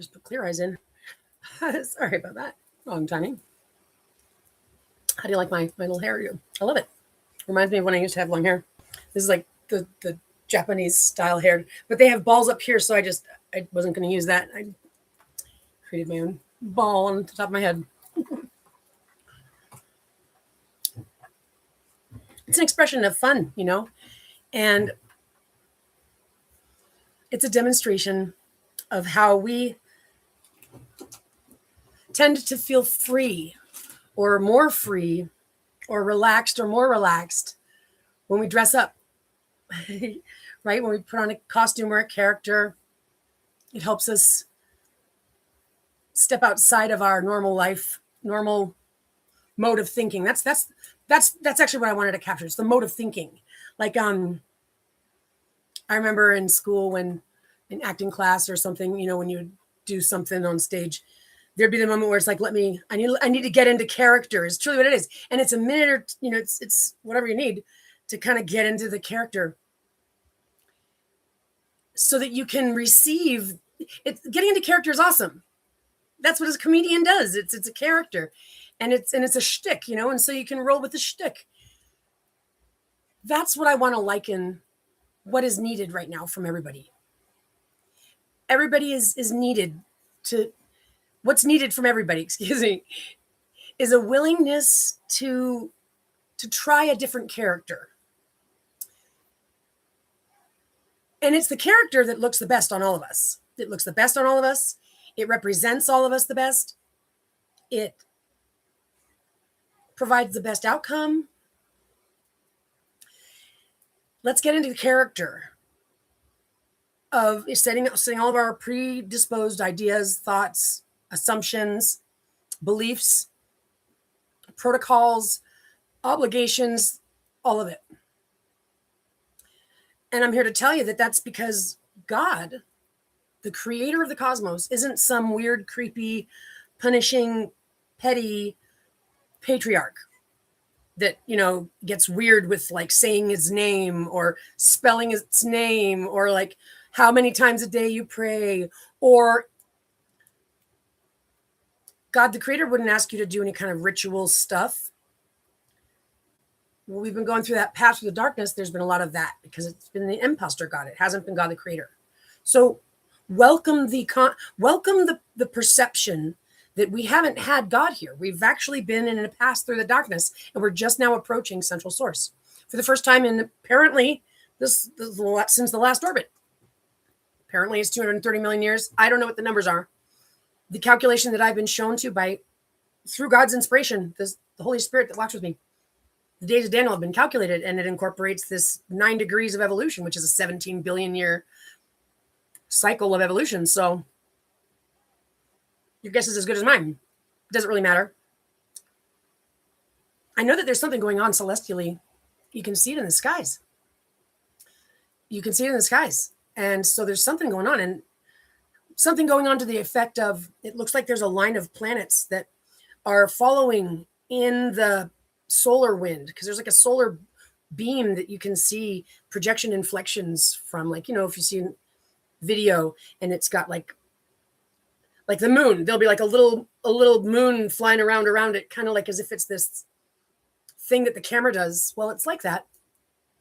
just put Clear Eyes in. Sorry about that. Wrong timing. How do you like my little hair? I love it. Reminds me of when I used to have long hair. This is like the Japanese style hair, but they have balls up here, so I wasn't going to use that. I created my own ball on the top of my head. It's an expression of fun, and it's a demonstration of how we tend to feel free or more free or relaxed or more relaxed when we dress up, right? When we put on a costume or a character, it helps us step outside of our normal life, normal mode of thinking. That's actually what I wanted to capture. It's the mode of thinking. Like, I remember in school when in acting class or something, when you do something on stage, there'd be the moment where it's like, I need to get into character. It's truly what it is. And it's a minute or, it's whatever you need to kind of get into the character so that you can receive it. Getting into character is awesome. That's what a comedian does. It's a character and it's a shtick, and so you can roll with the shtick. That's what I want to liken what is needed right now from everybody. Everybody is needed to, what's needed from everybody, excuse me, is a willingness to try a different character. And it's the character that looks the best on all of us. It looks the best on all of us. It represents all of us the best. It provides the best outcome. Let's get into the character of setting all of our predisposed ideas, thoughts, assumptions, beliefs, protocols, obligations, all of it. And I'm here to tell you that that's because God, the creator of the cosmos, isn't some weird, creepy, punishing, petty patriarch that, gets weird with like saying his name or spelling its name or like how many times a day you pray, or God, the creator, wouldn't ask you to do any kind of ritual stuff. Well, we've been going through that path through the darkness. There's been a lot of that because it's been the imposter God. It hasn't been God, the creator. So welcome the perception that we haven't had God here. We've actually been in a path through the darkness, and we're just now approaching central source for the first time in apparently this since the last orbit. Apparently it's 230 million years. I don't know what the numbers are. The calculation that I've been shown to through God's inspiration, the Holy Spirit that walks with me, the days of Daniel have been calculated, and it incorporates this 9 degrees of evolution, which is a 17 billion year cycle of evolution. So your guess is as good as mine. It doesn't really matter. I know that there's something going on celestially. You can see it in the skies. And so there's something going on, and something going on to the effect of, it looks like there's a line of planets that are following in the solar wind, because there's like a solar beam that you can see projection inflections from, like, if you see video and it's got like the moon, there'll be like a little moon flying around it, kind of like as if it's this thing that the camera does. Well, it's like that.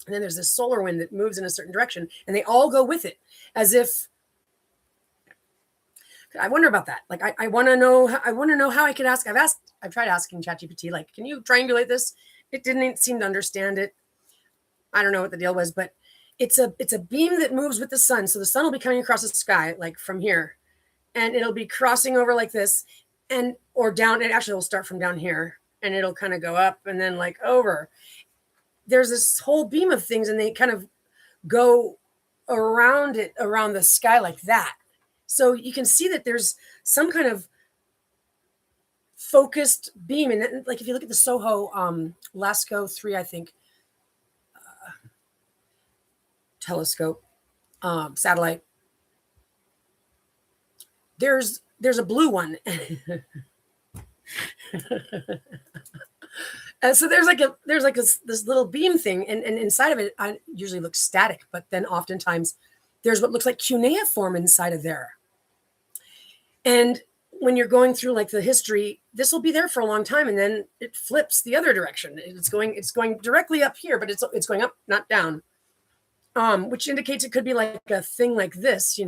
And then there's this solar wind that moves in a certain direction, and they all go with it, as if, I wonder about that. Like, I want to know how I could ask. I've tried asking ChatGPT, like, can you triangulate this? It didn't seem to understand it. I don't know what the deal was, but it's a beam that moves with the sun. So the sun will be coming across the sky, like from here, and it'll be crossing over like this, or down. It actually will start from down here, and it'll kind of go up and then like over. There's this whole beam of things, and they kind of go around the sky like that. So you can see that there's some kind of focused beam. And like, if you look at the SOHO LASCO 3, I think, telescope, satellite, there's a blue one. And so there's this little beam thing, and inside of it, I usually looks static, but then oftentimes there's what looks like cuneiform inside of there. And when you're going through like the history, this will be there for a long time, and then it flips the other direction. It's going directly up here, but it's going up, not down. Which indicates it could be like a thing like this,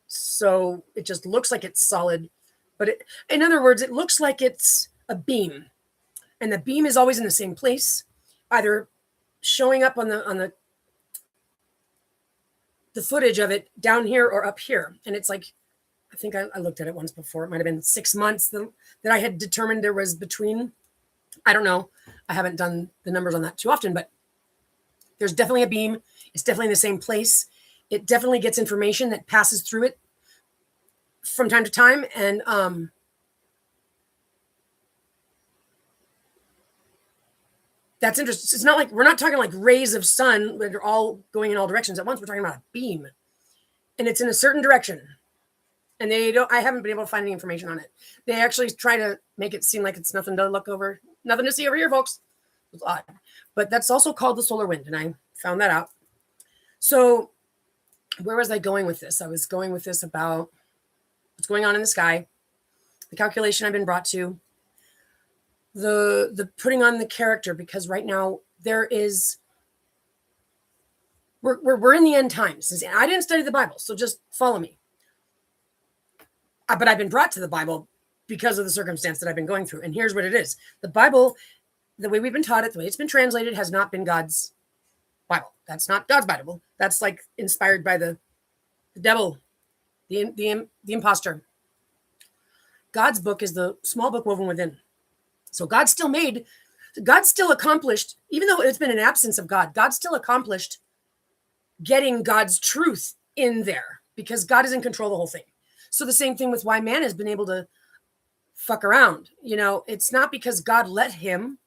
so it just looks like it's solid, but in other words, it looks like it's a beam, and the beam is always in the same place, either showing up on the footage of it down here or up here. And it's like, I think I looked at it once before. It might have been 6 months that I had determined there was between. I don't know. I haven't done the numbers on that too often, but there's definitely a beam. It's definitely in the same place. It definitely gets information that passes through it from time to time. And that's interesting. It's not like, we're not talking like rays of sun that are all going in all directions at once. We're talking about a beam, and it's in a certain direction. And I haven't been able to find any information on it. They actually try to make it seem like it's nothing to look over, nothing to see over here, folks. It's odd. But that's also called the solar wind, and I found that out. So where was I going with this? I was going with this about what's going on in the sky, the calculation I've been brought to, the putting on the character, because right now we're in the end times. I didn't study the Bible, so just follow me. But I've been brought to the Bible because of the circumstance that I've been going through. And here's what it is. The Bible, the way we've been taught it, the way it's been translated, has not been God's Bible. That's not God's Bible. That's like inspired by the devil, the imposter. God's book is the small book woven within. So God still accomplished, even though it's been an absence of God, God still accomplished getting God's truth in there, because God is in control of the whole thing. So the same thing with why man has been able to fuck around. It's not because God let him.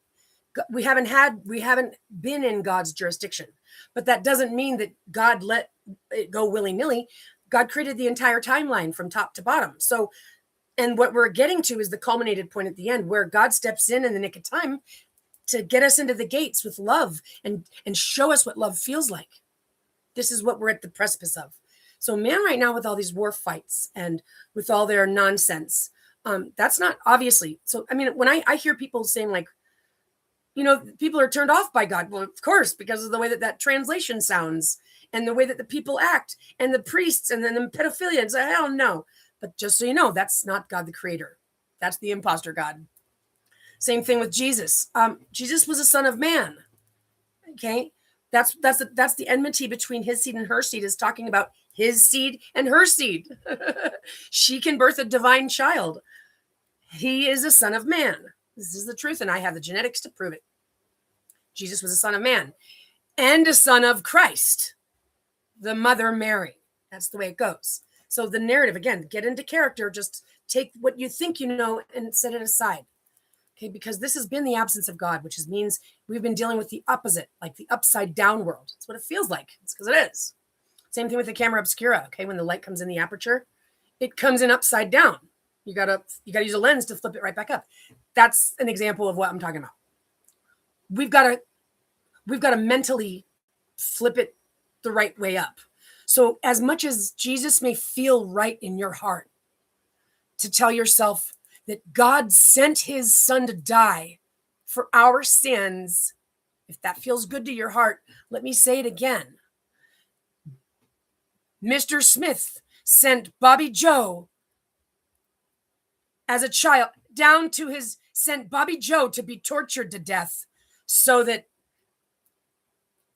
We haven't been in God's jurisdiction, but that doesn't mean that God let it go willy-nilly. God created the entire timeline from top to bottom. So, and what we're getting to is the culminated point at the end, where God steps in the nick of time to get us into the gates with love and show us what love feels like. This is what we're at the precipice of. So man right now, with all these war fights and with all their nonsense, that's not obviously. So, I mean, when I hear people saying like, people are turned off by God. Well, of course, because of the way that translation sounds and the way that the people act and the priests and then the pedophilia. It's like, hell no. But just so you know, that's not God the creator. That's the imposter God. Same thing with Jesus. Jesus was a son of man. Okay. That's the enmity between his seed and her seed, is talking about his seed and her seed. She can birth a divine child. He is a son of man. This is the truth, and I have the genetics to prove it. Jesus was a son of man and a son of Christ, the mother Mary. That's the way it goes. So the narrative, again, get into character, just take what you think you know and set it aside. Okay, because this has been the absence of God, which means we've been dealing with the opposite, like the upside down world. That's what it feels like. It's because it is. Same thing with the camera obscura. Okay, when the light comes in the aperture, it comes in upside down. You gotta use a lens to flip it right back up. That's an example of what I'm talking about. We've got to mentally flip it the right way up. So as much as Jesus may feel right in your heart to tell yourself that God sent his son to die for our sins, if that feels good to your heart, let me say it again. Mr. Smith sent Bobby Joe as a child sent Bobby Joe to be tortured to death so that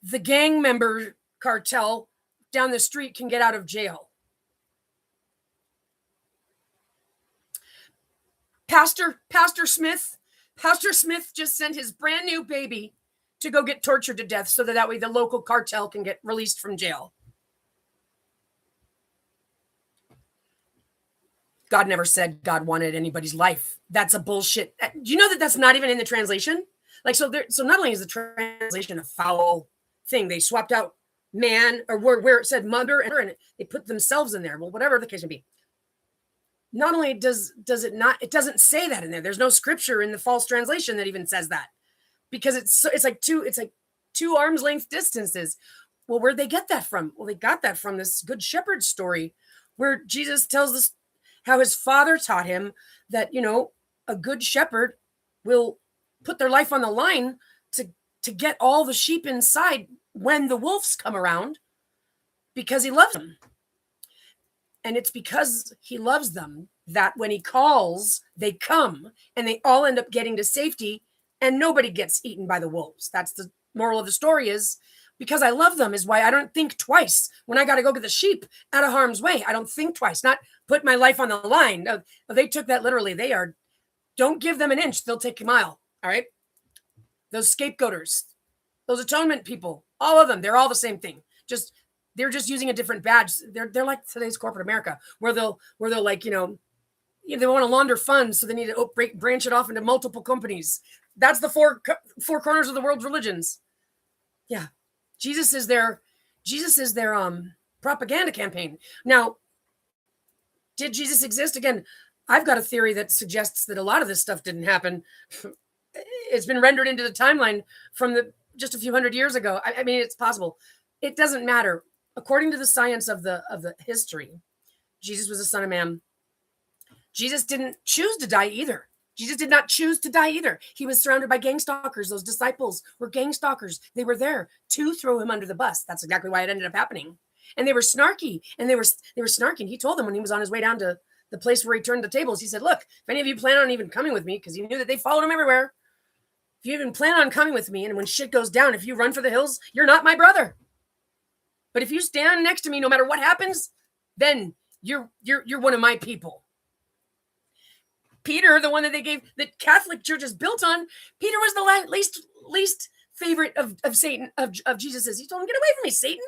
the gang member cartel down the street can get out of jail. Pastor Smith just sent his brand new baby to go get tortured to death so that way the local cartel can get released from jail. God never said God wanted anybody's life. That's a bullshit. Do you know that that's not even in the translation? Like, so not only is the translation a foul thing, they swapped out man or where it said mother and they put themselves in there. Well, whatever the case may be. Not only does it not, it doesn't say that in there. There's no scripture in the false translation that even says that, because it's like two arm's length distances. Well, where'd they get that from? Well, they got that from this Good Shepherd story where Jesus tells this. how his father taught him that, a good shepherd will put their life on the line to get all the sheep inside when the wolves come around, because he loves them. And it's because he loves them that when he calls, they come and they all end up getting to safety and nobody gets eaten by the wolves. That's the moral of the story, is because I love them is why I don't think twice when I got to go get the sheep out of harm's way. I don't think twice, not put my life on the line. No, they took that literally. Don't give them an inch, they'll take a mile. All right. Those scapegoaters, those atonement people, all of them, they're all the same thing. They're just using a different badge. They're like today's corporate America, where they'll like, they want to launder funds, so they need to branch it off into multiple companies. That's the four corners of the world's religions. Yeah, Jesus is their propaganda campaign. Now, did Jesus exist? Again, I've got a theory that suggests that a lot of this stuff didn't happen. It's been rendered into the timeline from just a few hundred years ago. I mean, it's possible. It doesn't matter. According to the science of the history, Jesus was a son of man. Jesus didn't choose to die either. Jesus did not choose to die either. He was surrounded by gang stalkers. Those disciples were gang stalkers. They were there to throw him under the bus. That's exactly why it ended up happening. And they were snarky. And they were snarky. He told them when he was on his way down to the place where he turned the tables, he said, look, if any of you plan on even coming with me, because he knew that they followed him everywhere, if you even plan on coming with me, and when shit goes down, if you run for the hills, you're not my brother. But if you stand next to me, no matter what happens, then you're one of my people. Peter, the one that they gave, the Catholic Church is built on, Peter was the least favorite of Satan, of Jesus's. He told him, get away from me, Satan,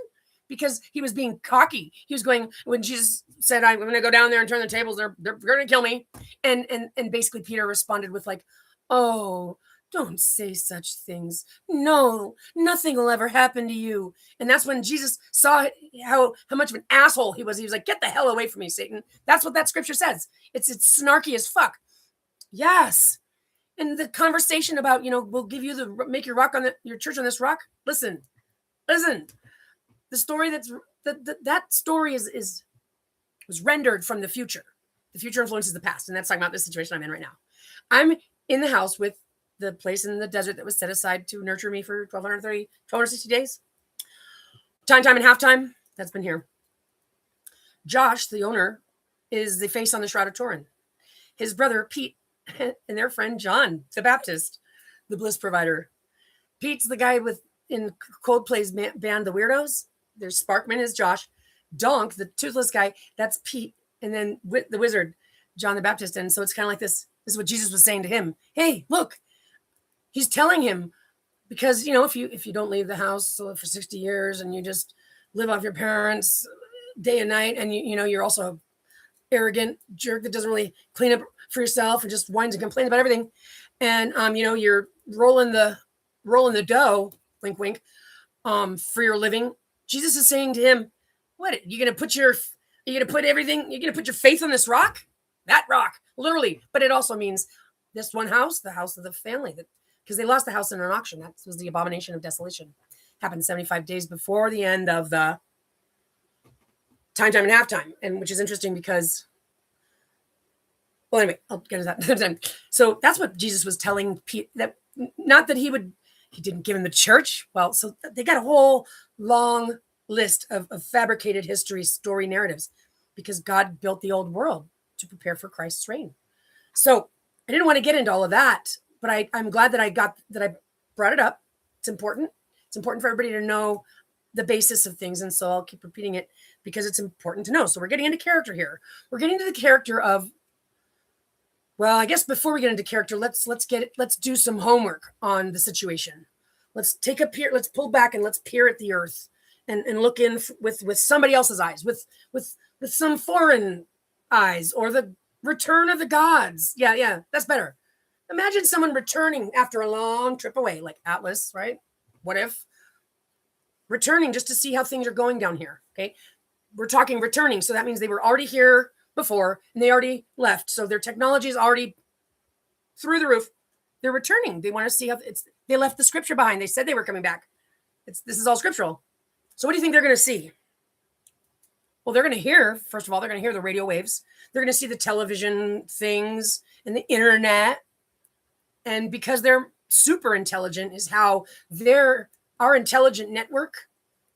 because he was being cocky. He was going, when Jesus said, I'm going to go down there and turn the tables, they're going to kill me. And basically Peter responded with like, oh, don't say such things. No, nothing will ever happen to you. And that's when Jesus saw how much of an asshole he was. He was like, get the hell away from me, Satan. That's what that scripture says. It's snarky as fuck. Yes. And the conversation about, we'll give you make your your church on this rock. Listen. The story that story was rendered from the future. The future influences the past. And that's talking about this situation I'm in right now. I'm in the house with the place in the desert that was set aside to nurture me for 1260 days. Time and halftime, that's been here. Josh, the owner, is the face on the Shroud of Turin. His brother, Pete, and their friend, John, the Baptist, the bliss provider. Pete's the guy in Coldplay's band, The Weirdos. There's Sparkman is Josh. Donk, the toothless guy, that's Pete. And then the wizard, John the Baptist. And so it's kind of like this. This is what Jesus was saying to him. Hey, look. He's telling him, because, if you don't leave the house for 60 years and you just live off your parents day and night, and you're also an arrogant jerk that doesn't really clean up for yourself and just whines and complains about everything, and you're rolling the dough, wink wink, for your living. Jesus is saying to him, what, you're gonna put your faith on this rock? That rock, literally. But it also means this one house, the house of the family, because they lost the house in an auction. That was the abomination of desolation. Happened 75 days before the end of the time and halftime. And which is interesting because, well, anyway, I'll get to that another time. So that's what Jesus was telling Pete, that not that he didn't give him the church. Well, so they got a whole long list of fabricated history, story narratives, because God built the old world to prepare for Christ's reign. So I didn't want to get into all of that, but I'm glad that I brought it up. It's important. It's important for everybody to know the basis of things. And so I'll keep repeating it because it's important to know. So we're getting into character here. We're getting to the character of, well, I guess before we get into character, let's do some homework on the situation. Let's pull back and let's peer at the earth and look in with somebody else's eyes, with some foreign eyes, or the return of the gods. Yeah, that's better. Imagine someone returning after a long trip away, like Atlas, right? What if? Returning just to see how things are going down here, okay? We're talking returning, so that means they were already here before, and they already left, so their technology is already through the roof. They're returning. They want to see how they left the scripture behind. They said they were coming back. This is all scriptural. So what do you think they're going to see? Well, they're going to hear, first of all, they're going to hear the radio waves. They're going to see the television things and the internet. And because they're super intelligent is how our intelligent network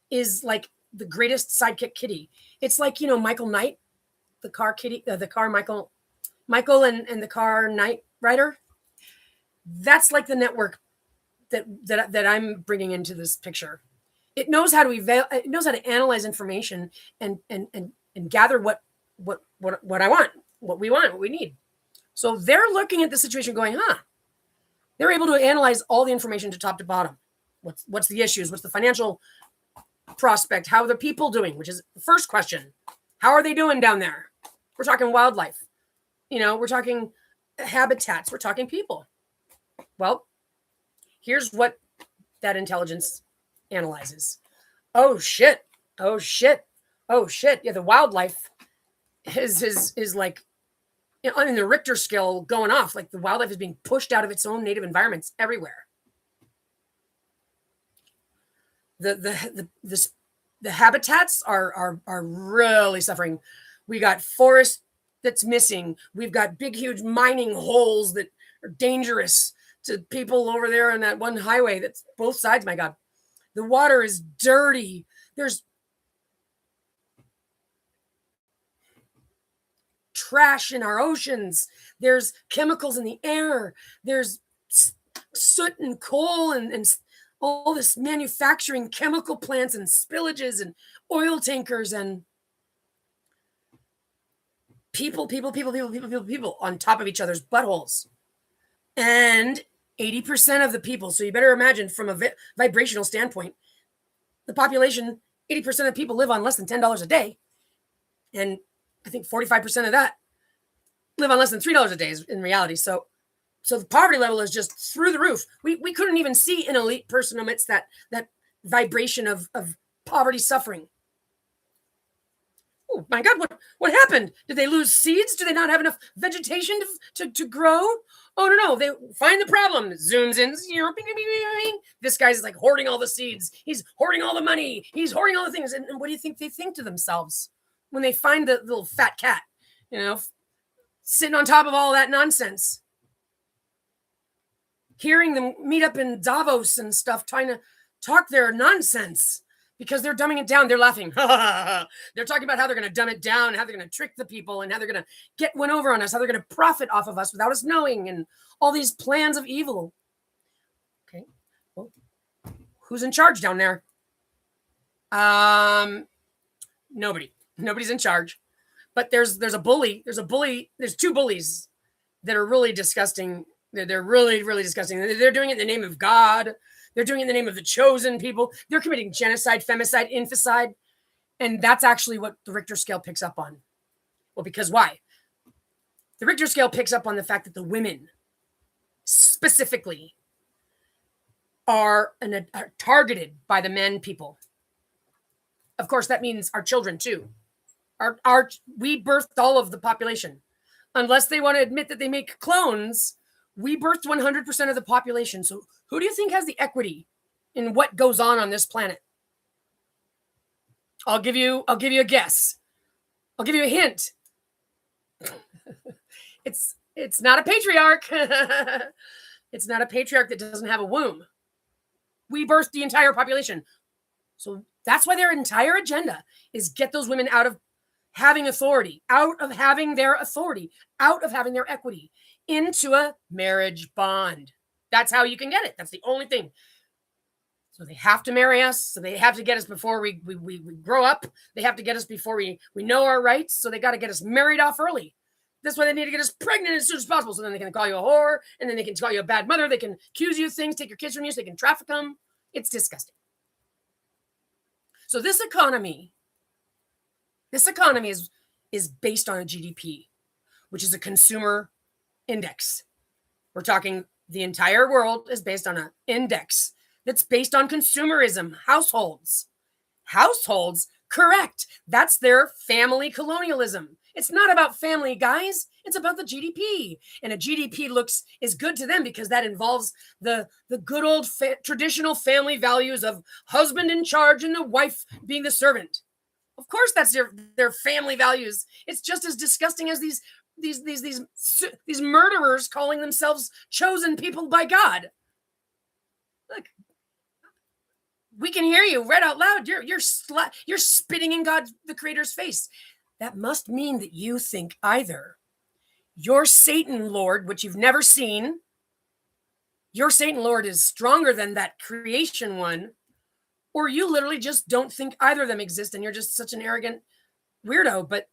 is like the greatest sidekick kitty. It's like, Michael Knight, the car kitty, the car Michael and the car Knight Rider. That's like the network that I'm bringing into this picture. It knows how to analyze information and gather what I want, what we want, what we need. So they're looking at the situation going, they're able to analyze all the information to top to bottom. What's the issues? What's the financial prospect? How are the people doing? Which is the first question. How are they doing down there? We're talking wildlife. We're talking habitats. We're talking people. Well, here's what that intelligence analyzes. Oh shit. Yeah, the wildlife is like on the Richter scale going off. Like the wildlife is being pushed out of its own native environments everywhere. The habitats are really suffering. We got forest that's missing. We've got big, huge mining holes that are dangerous to people over there on that one highway that's both sides. My God, the water is dirty. There's trash in our oceans. There's chemicals in the air. There's soot and coal and all this manufacturing chemical plants and spillages and oil tankers and people on top of each other's buttholes. And 80% of the people, so you better imagine from a vibrational standpoint, the population, 80% of people live on less than $10 a day. And I think 45% of that live on less than $3 a day in reality. So the poverty level is just through the roof. We couldn't even see an elite person amidst that vibration of poverty suffering. Oh my God, what happened? Did they lose seeds? Do they not have enough vegetation to grow? Oh no, they find the problem. Zooms in. This guy's like hoarding all the seeds. He's hoarding all the money. He's hoarding all the things. And what do you think they think to themselves when they find the little fat cat, sitting on top of all that nonsense? Hearing them meet up in Davos and stuff, trying to talk their nonsense because they're dumbing it down. They're laughing. They're talking about how they're going to dumb it down, how they're going to trick the people, and how they're going to get one over on us, how they're going to profit off of us without us knowing, and all these plans of evil. Okay. Well, who's in charge down there? Nobody. Nobody's in charge. But there's a bully. There's two bullies that are really disgusting. They're really, really disgusting. They're doing it in the name of God. They're doing it in the name of the chosen people. They're committing genocide, femicide, inficide. And that's actually what the Richter scale picks up on. Well, because why? The Richter scale picks up on the fact that the women specifically are targeted by the men people. Of course, that means our children too. We birthed all of the population. Unless they want to admit that they make clones, we birthed 100% of the population. So who do you think has the equity in what goes on this planet? I'll give you a guess. I'll give you a hint. It's not a patriarch. It's not a patriarch that doesn't have a womb. We birthed the entire population. So that's why their entire agenda is get those women out of having authority, out of having their authority, out of having their equity, into a marriage bond. That's how you can get it. That's the only thing. So they have to marry us. So they have to get us before we grow up. They have to get us before we know our rights. So they got to get us married off early. That's why they need to get us pregnant as soon as possible. So then they can call you a whore, and then they can call you a bad mother. They can accuse you of things, take your kids from you, so they can traffic them. It's disgusting. So this economy is based on a GDP, which is a consumer index. We're talking the entire world is based on an index that's based on consumerism. Households, correct. That's their family colonialism. It's not about family, guys. It's about the GDP. And a GDP is good to them because that involves the good old traditional family values of husband in charge and the wife being the servant. Of course, that's their family values. It's just as disgusting as these murderers calling themselves chosen people by God. Look, we can hear you read out loud. You're spitting in God, the Creator's face. That must mean that you think either your Satan Lord, which you've never seen, your Satan Lord is stronger than that creation one, or you literally just don't think either of them exist and you're just such an arrogant weirdo. But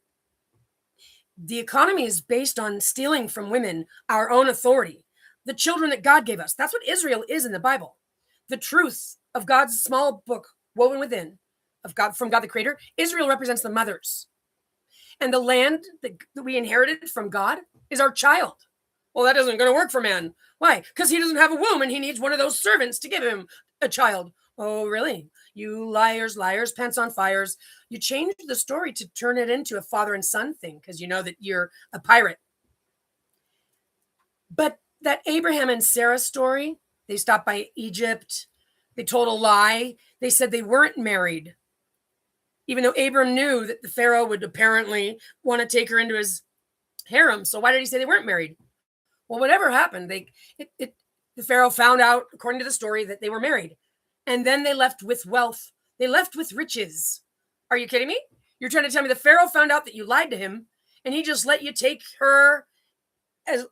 the economy is based on stealing from women our own authority, the children that God gave us. That's what Israel is in the Bible. The truth of God's small book woven within of God, from God the Creator. Israel represents the mothers. And the land that we inherited from God is our child. Well, that isn't going to work for man. Why? Because he doesn't have a womb and he needs one of those servants to give him a child. Oh, really? You liars, pants on fires. You changed the story to turn it into a father and son thing because you know that you're a pirate. But that Abraham and Sarah story, they stopped by Egypt. They told a lie. They said they weren't married. Even though Abram knew that the Pharaoh would apparently want to take her into his harem. So why did he say they weren't married? Well, whatever happened, the Pharaoh found out, according to the story, that they were married. And then they left with wealth. They left with riches. Are you kidding me? You're trying to tell me the Pharaoh found out that you lied to him and he just let you take her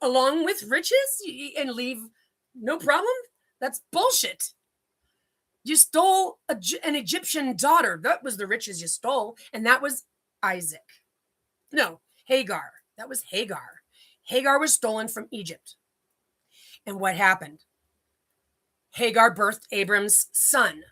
along with riches and leave no problem? That's bullshit. You stole an Egyptian daughter. That was the riches you stole. And that was Isaac. No, Hagar. That was Hagar. Hagar was stolen from Egypt. And what happened? Hagar birthed Abram's son,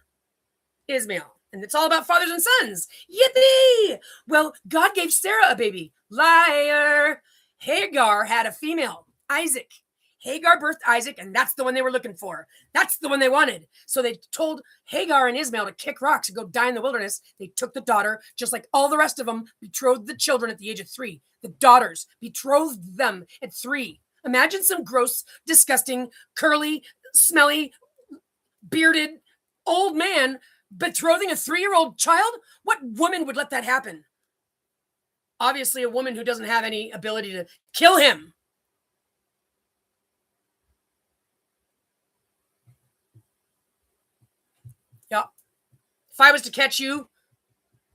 Ishmael. And it's all about fathers and sons. Yippee! Well, God gave Sarah a baby. Liar. Hagar had a female, Isaac. Hagar birthed Isaac, and that's the one they were looking for. That's the one they wanted. So they told Hagar and Ishmael to kick rocks and go die in the wilderness. They took the daughter, just like all the rest of them, betrothed the children at the age of 3. The daughters betrothed them at 3. Imagine some gross, disgusting, curly, smelly, bearded old man betrothing a 3-year-old child. What woman would let that happen? Obviously, a woman who doesn't have any ability to kill him. Yeah. If I was to catch you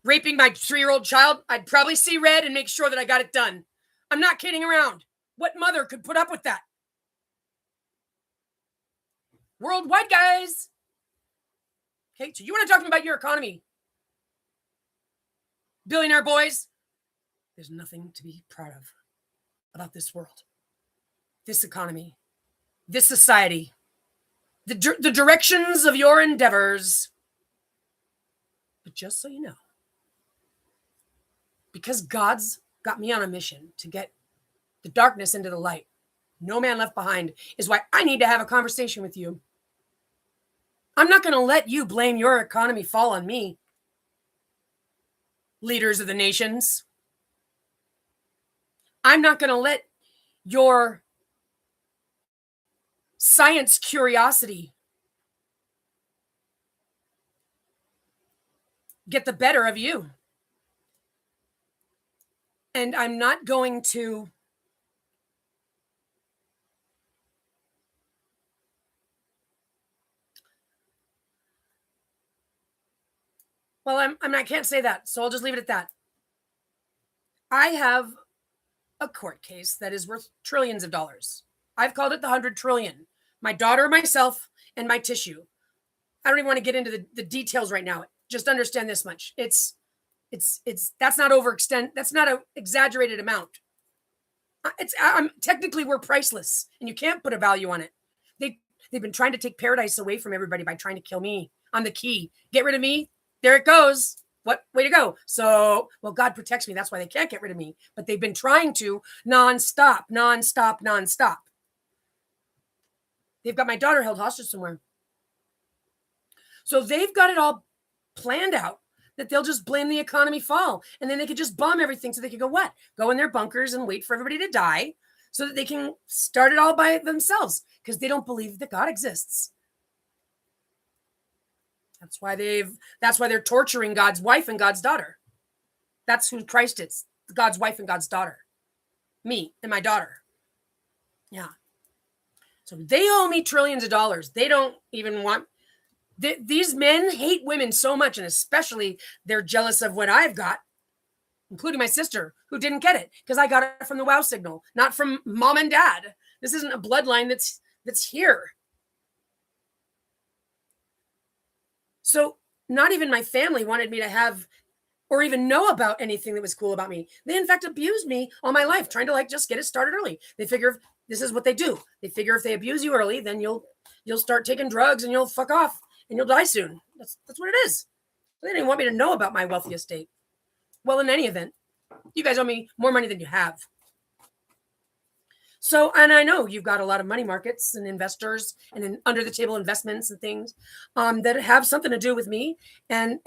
raping my 3-year-old child, I'd probably see red and make sure that I got it done. I'm not kidding around. What mother could put up with that? Worldwide, guys. Okay, so you want to talk to me about your economy? Billionaire boys, there's nothing to be proud of about this world, this economy, this society, the directions of your endeavors. But just so you know, because God's got me on a mission to get the darkness into the light, no man left behind, is why I need to have a conversation with you. I'm not going to let you blame your economy fall on me, leaders of the nations. I'm not going to let your science curiosity get the better of you. And I'm not going to I can't say that, so I'll just leave it at that. I have a court case that is worth trillions of dollars. I've called it the 100 trillion. My daughter, myself, and my tissue. I don't even want to get into the details right now. Just understand this much. It's that's not overextend. That's not an exaggerated amount. Technically we're priceless, and you can't put a value on it. They've been trying to take paradise away from everybody by trying to kill me. I'm the key. Get rid of me. There it goes. What way to go? So, well, God protects me. That's why they can't get rid of me. But they've been trying to nonstop. They've got my daughter held hostage somewhere. So they've got it all planned out that they'll just blame the economy fall. And then they could just bomb everything so they could go what? Go in their bunkers and wait for everybody to die so that they can start it all by themselves because they don't believe that God exists. That's why they're torturing God's wife and God's daughter. That's who Christ is. God's wife and God's daughter. Me and my daughter. Yeah. So they owe me trillions of dollars. They don't even want... These men hate women so much, and especially they're jealous of what I've got, including my sister, who didn't get it because I got it from the wow signal, not from mom and dad. This isn't a bloodline that's here. So not even my family wanted me to have or even know about anything that was cool about me. They, in fact, abused me all my life, trying to like just get it started early. They figure this is what they do. They figure if they abuse you early, then you'll start taking drugs and you'll fuck off and you'll die soon. That's what it is. They didn't want me to know about my wealthy estate. Well, in any event, you guys owe me more money than you have. So, and I know you've got a lot of money markets and investors and under the table investments and things that have something to do with me. And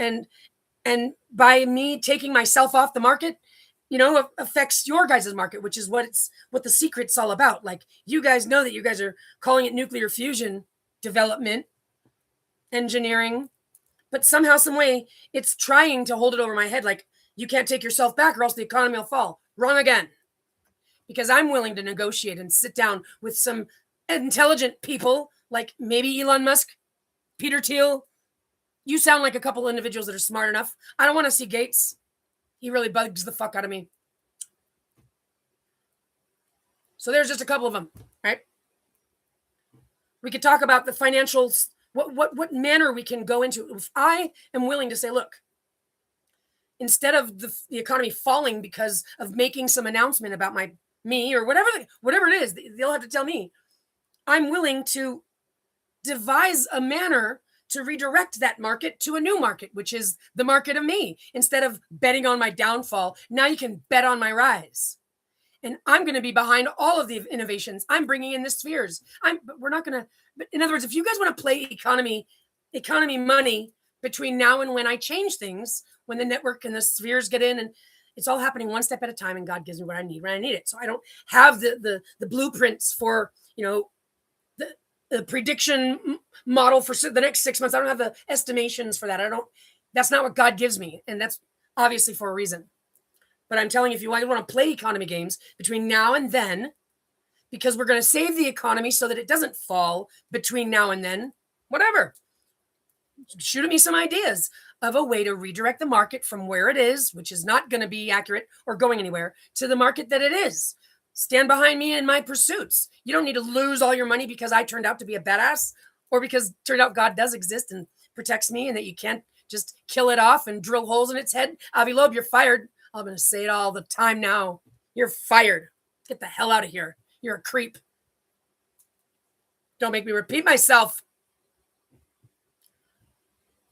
by me taking myself off the market, affects your guys' market, which is what the secret's all about. Like, you guys know that you guys are calling it nuclear fusion development, engineering, but somehow, some way, it's trying to hold it over my head. Like, you can't take yourself back or else the economy will fall. Wrong again. Because I'm willing to negotiate and sit down with some intelligent people, like maybe Elon Musk, Peter Thiel. You sound like a couple individuals that are smart enough. I don't want to see Gates. He really bugs the fuck out of me. So there's just a couple of them, right? We could talk about the financials, what manner we can go into. If I am willing to say, look, instead of the economy falling because of making some announcement about me or whatever it is, they'll have to tell me. I'm willing to devise a manner to redirect that market to a new market, which is the market of me. Instead of betting on my downfall, now you can bet on my rise. And I'm going to be behind all of the innovations. I'm bringing in the spheres. But we're not going to, but in other words, if you guys want to play economy money between now and when I change things, when the network and the spheres get in, and it's all happening one step at a time, and God gives me what I need when I need it. So I don't have the blueprints for, the prediction model for the next 6 months. I don't have the estimations for that. That's not what God gives me. And that's obviously for a reason. But I'm telling you, if you want to play economy games between now and then, because we're going to save the economy so that it doesn't fall between now and then, whatever. Shoot at me some ideas of a way to redirect the market from where it is, which is not going to be accurate or going anywhere, to the market that it is. Stand behind me in my pursuits. You don't need to lose all your money because I turned out to be a badass, or because it turned out God does exist and protects me and that you can't just kill it off and drill holes in its head. Avi Loeb, you're fired. I'm going to say it all the time now. You're fired. Get the hell out of here. You're a creep. Don't make me repeat myself.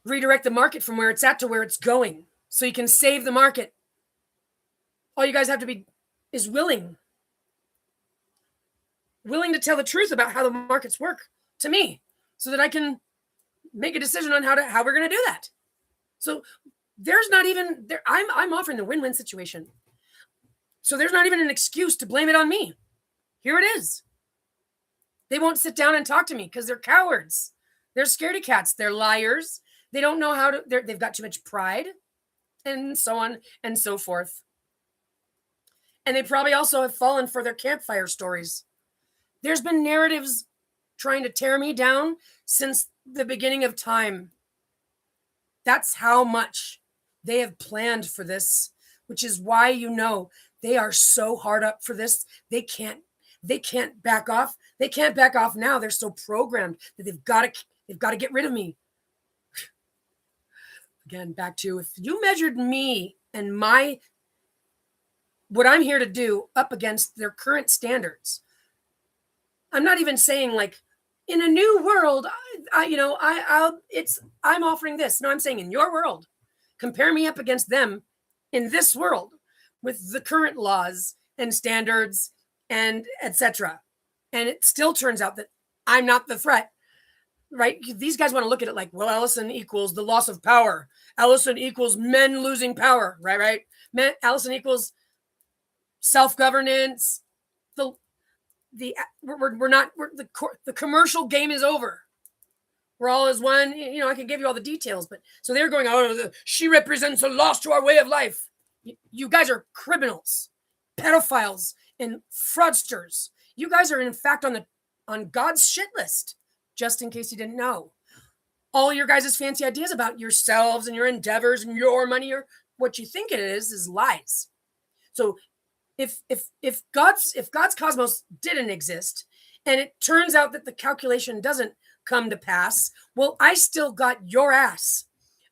Redirect the market from where it's at to where it's going so you can save the market. All you guys have to be is willing to tell the truth about how the markets work to me so that I can make a decision on how we're going to do that. So there's not even there. I'm offering the win-win situation. So there's not even an excuse to blame it on me. Here it is. They won't sit down and talk to me because they're cowards. They're scaredy cats. They're liars. They don't know how to, they've got too much pride, and so on and so forth. And they probably also have fallen for their campfire stories. There's been narratives trying to tear me down since the beginning of time. That's how much they have planned for this, which is why they are so hard up for this. They can't back off. They can't back off now. They're so programmed that they've got to get rid of me. Again, back to, if you measured me and what I'm here to do up against their current standards, I'm not even saying like in a new world, I'm offering this. No, I'm saying in your world, compare me up against them in this world with the current laws and standards and etc. And it still turns out that I'm not the threat. Right? These guys want to look at it like, well, Allison equals the loss of power. Allison equals men losing power. Right? Allison equals self-governance. The commercial game is over. We're all as one. I can give you all the details, but so they're going, oh, she represents a loss to our way of life. You guys are criminals, pedophiles, and fraudsters. You guys are in fact on God's shit list, just in case you didn't know. All your guys' fancy ideas about yourselves and your endeavors and your money or what you think it is lies. So if God's cosmos didn't exist and it turns out that the calculation doesn't come to pass, well, I still got your ass.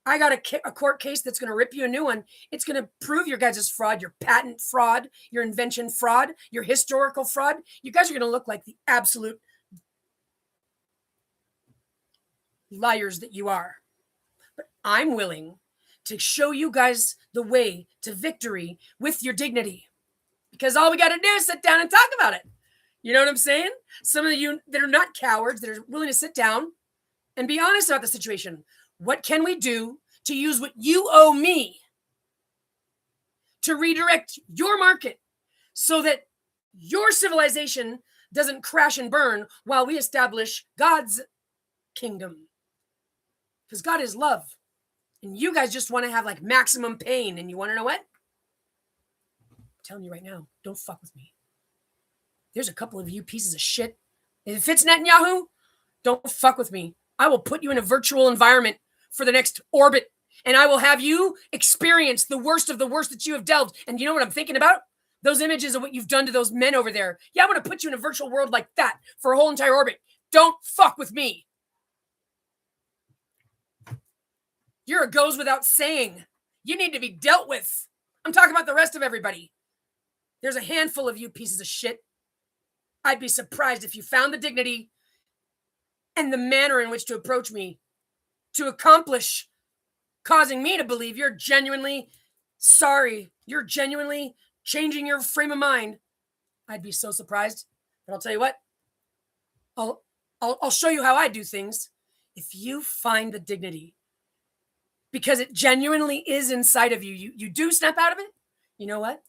I got a court case that's going to rip you a new one. It's going to prove your guys' fraud, your patent fraud, your invention fraud, your historical fraud. You guys are going to look like the absolute liars that you are. But I'm willing to show you guys the way to victory with your dignity, because all we got to do is sit down and talk about it. You know what I'm saying? Some of you that are not cowards, that are willing to sit down and be honest about the situation. What can we do to use what you owe me to redirect your market so that your civilization doesn't crash and burn while we establish God's kingdom? Because God is love. And you guys just want to have like maximum pain. And you want to know what? I'm telling you right now, don't fuck with me. There's a couple of you pieces of shit. If it's Netanyahu, don't fuck with me. I will put you in a virtual environment for the next orbit, and I will have you experience the worst of the worst that you have delved. And you know what I'm thinking about? Those images of what you've done to those men over there. Yeah, I want to put you in a virtual world like that for a whole entire orbit. Don't fuck with me. You're a goes without saying. You need to be dealt with. I'm talking about the rest of everybody. There's a handful of you pieces of shit. I'd be surprised if you found the dignity and the manner in which to approach me to accomplish causing me to believe you're genuinely sorry. You're genuinely changing your frame of mind. I'd be so surprised. But I'll tell you what. I'll show you how I do things. If you find the dignity, because it genuinely is inside of you, you do snap out of it. You know what?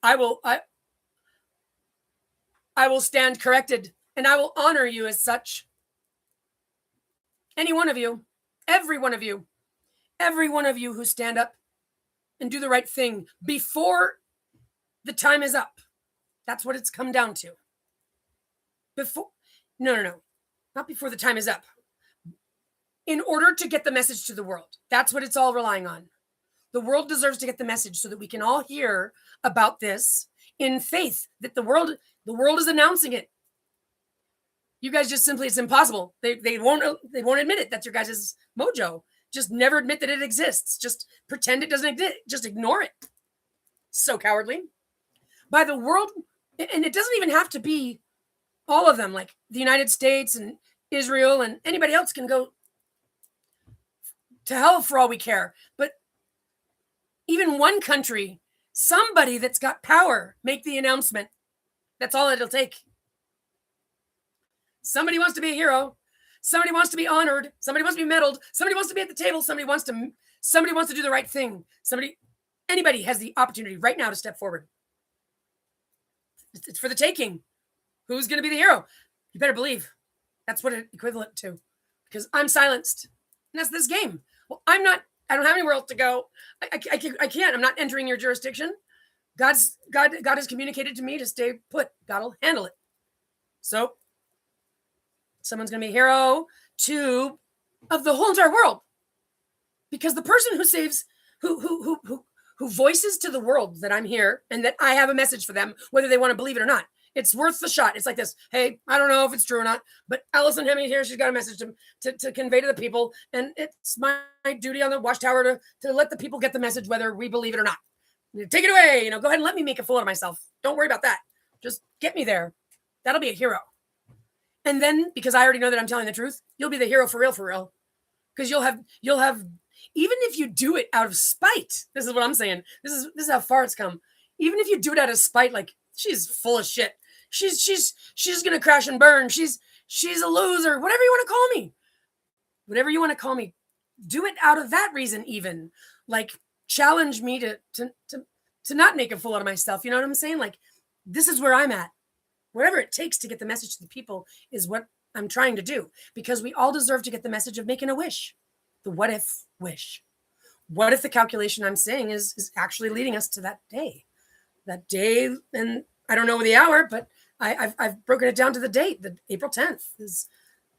I will stand corrected, and I will honor you as such. Any one of you, every one of you who stand up and do the right thing before the time is up. That's what it's come down to. No. Not before the time is up. In order to get the message to the world. That's what it's all relying on. The world deserves to get the message so that we can all hear about this in faith that the world is announcing it. You guys just simply, it's impossible. They won't admit it. That's your guys' mojo. Just never admit that it exists. Just pretend it doesn't exist. Just ignore it. So cowardly. By the world, and it doesn't even have to be all of them, like the United States and Israel and anybody else can go to hell for all we care. But even one country, somebody that's got power, make the announcement. That's all it'll take. Somebody wants to be a hero. Somebody wants to be honored. Somebody wants to be medaled. Somebody wants to be at the table. Somebody wants to do the right thing. Anybody has the opportunity right now to step forward. It's for the taking. Who's going to be the hero? You better believe that's what it's equivalent to, because I'm silenced. And that's this game. Well, I don't have anywhere else to go. I can't. I'm not entering your jurisdiction. God has communicated to me to stay put. God will handle it. So someone's going to be a hero of the whole entire world, because the person who saves, who voices to the world that I'm here and that I have a message for them, whether they want to believe it or not, it's worth the shot. It's like this. Hey, I don't know if it's true or not, but Allison Hemming here, she's got a message to convey to the people. And it's my duty on the watchtower to let the people get the message, whether we believe it or not. Take it away. Go ahead and let me make a fool of myself. Don't worry about that. Just get me there. That'll be a hero. And then, because I already know that I'm telling the truth, you'll be the hero for real. Because you'll have, even if you do it out of spite, this is what I'm saying. This is how far it's come. Even if you do it out of spite, like, she's full of shit. She's gonna crash and burn. She's a loser. Whatever you want to call me. Whatever you want to call me. Do it out of that reason, even. Like, challenge me to not make a fool out of myself. You know what I'm saying? Like, this is where I'm at. Whatever it takes to get the message to the people is what I'm trying to do, because we all deserve to get the message of making a wish. The what if wish. What if the calculation I'm saying is actually leading us to that day? That day, and I don't know the hour, but I've broken it down to the date. The April 10th is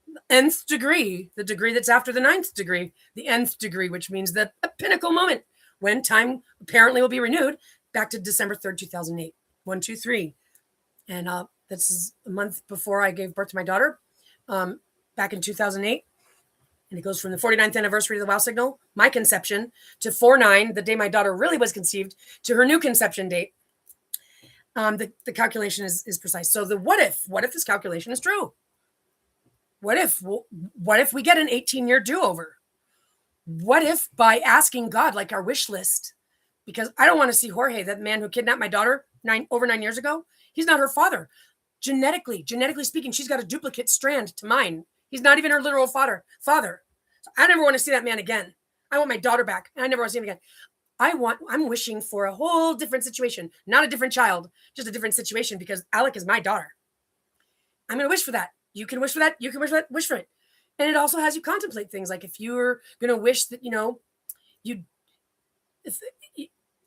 the nth degree, the degree that's after the ninth degree, the nth degree, which means the pinnacle moment when time apparently will be renewed back to December 3rd, 2008. 1, 2, 3. And this is a month before I gave birth to my daughter, back in 2008. And it goes from the 49th anniversary of the wow signal, my conception, to 4/9, the day my daughter really was conceived, to her new conception date. The calculation is precise. So the what if this calculation is true? What if we get an 18-year do-over? What if by asking God, like our wish list, because I don't want to see Jorge, that man who kidnapped my daughter over 9 years ago. He's not her father. Genetically speaking, she's got a duplicate strand to mine. He's not even her literal father. So I never want to see that man again. I want my daughter back, and I never want to see him again. I'm wishing for a whole different situation, not a different child, just a different situation, because Alec is my daughter. I'm going to wish for that. You can wish for that. You can wish for that. Wish for it. And it also has you contemplate things like if you're going to wish that,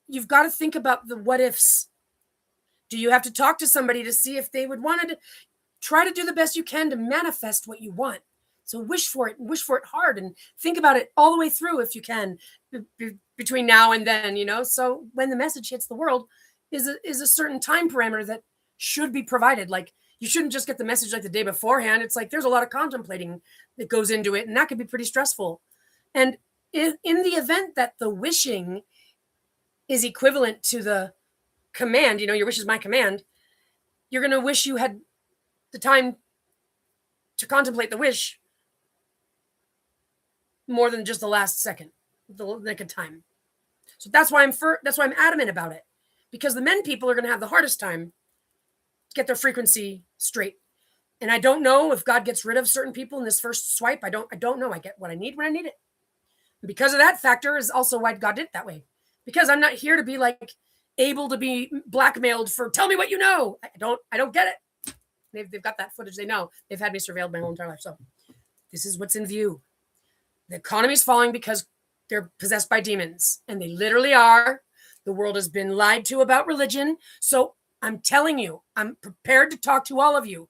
you've got to think about the what ifs. Do you have to talk to somebody to see if they would want to try to do the best you can to manifest what you want? So wish for it hard and think about it all the way through if you can between now and then, So when the message hits the world is a certain time parameter that should be provided. Like you shouldn't just get the message like the day beforehand. It's like there's a lot of contemplating that goes into it, and that could be pretty stressful. And in the event that the wishing is equivalent to the command, your wish is my command, you're going to wish you had the time to contemplate the wish more than just the last second, the nick of time. So that's why I'm adamant about it, because the men people are going to have the hardest time to get their frequency straight. And I don't know if God gets rid of certain people in this first swipe. I don't know. I get what I need when I need it. And because of that factor is also why God did it that way. Because I'm not here to be like able to be blackmailed for tell me what you know. I don't get it. They've got that footage. They know. They've had me surveilled my whole entire life. So this is what's in view. The economy is falling because they're possessed by demons, and they literally are. The world has been lied to about religion. So I'm telling you, I'm prepared to talk to all of you.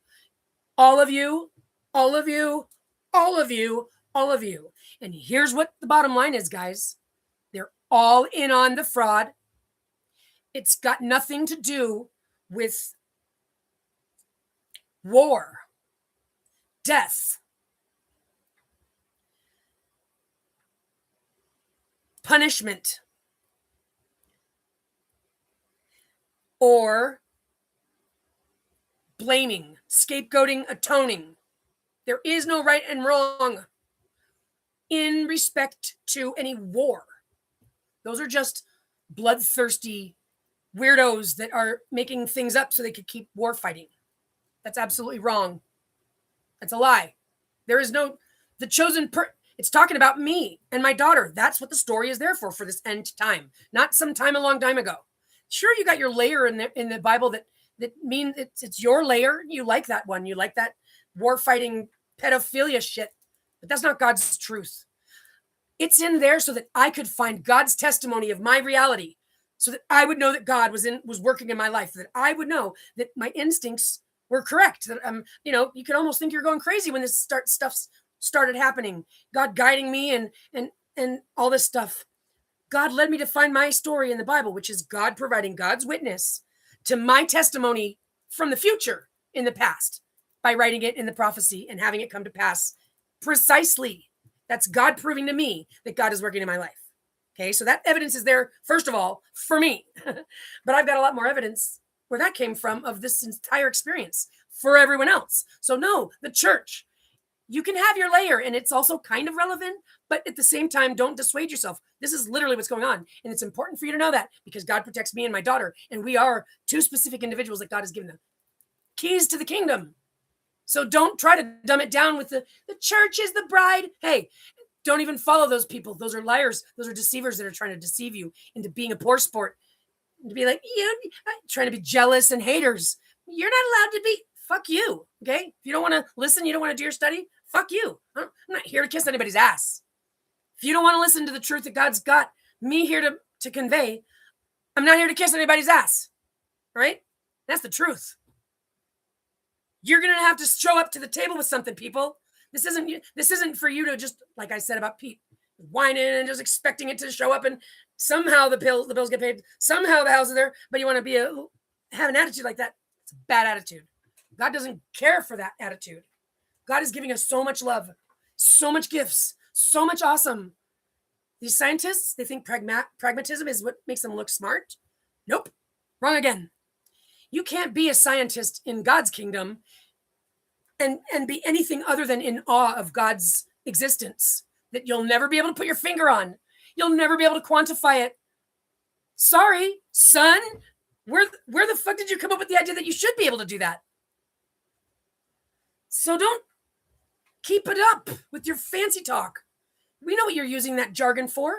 All of you, all of you, all of you, all of you. And here's what the bottom line is, guys. They're all in on the fraud. It's got nothing to do with war, death, punishment, or blaming, scapegoating, atoning. There is no right and wrong in respect to any war. Those are just bloodthirsty weirdos that are making things up so they could keep war fighting. That's absolutely wrong. That's a lie. There is no, the chosen it's talking about me and my daughter. That's what the story is there for this end time, not some time a long time ago. Sure, you got your layer in the Bible that means it's your layer. You like that one. You like that war fighting pedophilia shit, but that's not God's truth. It's in there so that I could find God's testimony of my reality, so that I would know that God was working in my life, that I would know that my instincts were correct. That you could almost think you're going crazy when this stuff started happening. God guiding me and all this stuff. God led me to find my story in the Bible, which is God providing God's witness to my testimony from the future in the past by writing it in the prophecy and having it come to pass precisely. That's God proving to me that God is working in my life. Okay, so that evidence is there, first of all, for me. But I've got a lot more evidence where that came from of this entire experience for everyone else. So no, the church, you can have your layer, and it's also kind of relevant, but at the same time, don't dissuade yourself. This is literally what's going on. And it's important for you to know that, because God protects me and my daughter, and we are two specific individuals that God has given them keys to the kingdom. So don't try to dumb it down with the church is the bride. Hey, don't even follow those people. Those are liars. Those are deceivers that are trying to deceive you into being a poor sport, and to be like, trying to be jealous and haters. You're not allowed to be. Fuck you. Okay. If you don't want to listen, you don't want to do your study, fuck you. I'm not here to kiss anybody's ass. If you don't want to listen to the truth that God's got me here to convey, I'm not here to kiss anybody's ass, right? That's the truth. You're going to have to show up to the table with something, people. This isn't for you to just, like I said about Pete, whining and just expecting it to show up and somehow the bills get paid, somehow the house is there, but you want to have an attitude like that. It's a bad attitude. God doesn't care for that attitude. God is giving us so much love, so much gifts, so much awesome. These scientists, they think pragmatism is what makes them look smart. Nope. Wrong again. You can't be a scientist in God's kingdom and be anything other than in awe of God's existence that you'll never be able to put your finger on. You'll never be able to quantify it. Sorry, son. Where the fuck did you come up with the idea that you should be able to do that? So don't keep it up with your fancy talk. We know what you're using that jargon for.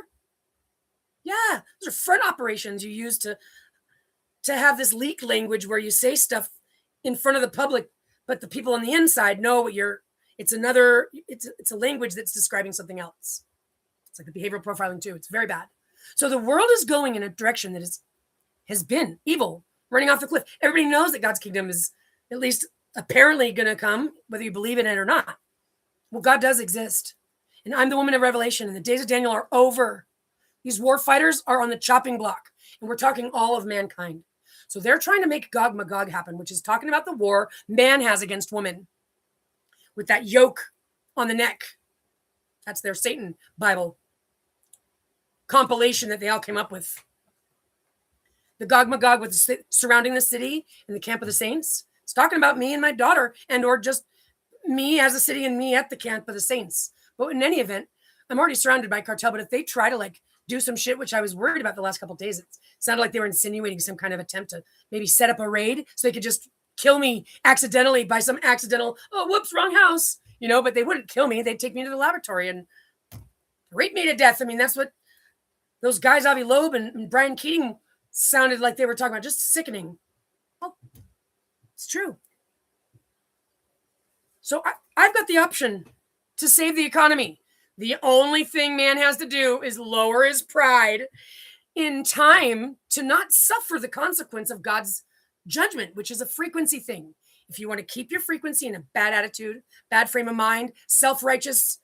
Yeah, those are front operations you use to have this leak language where you say stuff in front of the public, but the people on the inside know what it's a language that's describing something else. It's like the behavioral profiling too. It's very bad. So the world is going in a direction that has been evil, running off the cliff. Everybody knows that God's kingdom is at least apparently going to come, whether you believe in it or not. Well, God does exist. And I'm the woman of Revelation, and the days of Daniel are over. These war fighters are on the chopping block, and we're talking all of mankind. So they're trying to make Gog Magog happen, which is talking about the war man has against woman with that yoke on the neck. That's their Satan Bible compilation that they all came up with. The Gog Magog surrounding the city and the camp of the saints. It's talking about me and my daughter, and or just me as a city and me at the camp of the saints. But in any event, I'm already surrounded by cartel. But if they try to do some shit, which I was worried about the last couple of days, it sounded like they were insinuating some kind of attempt to maybe set up a raid so they could just kill me accidentally by some accidental, oh, whoops, wrong house, but they wouldn't kill me. They'd take me to the laboratory and rape me to death. I mean, that's what those guys, Avi Loeb and Brian Keating, sounded like they were talking about. Just sickening. Well, it's true. So I've got the option to save the economy. The only thing man has to do is lower his pride in time to not suffer the consequence of God's judgment, which is a frequency thing. If you want to keep your frequency in a bad attitude, bad frame of mind, self-righteous,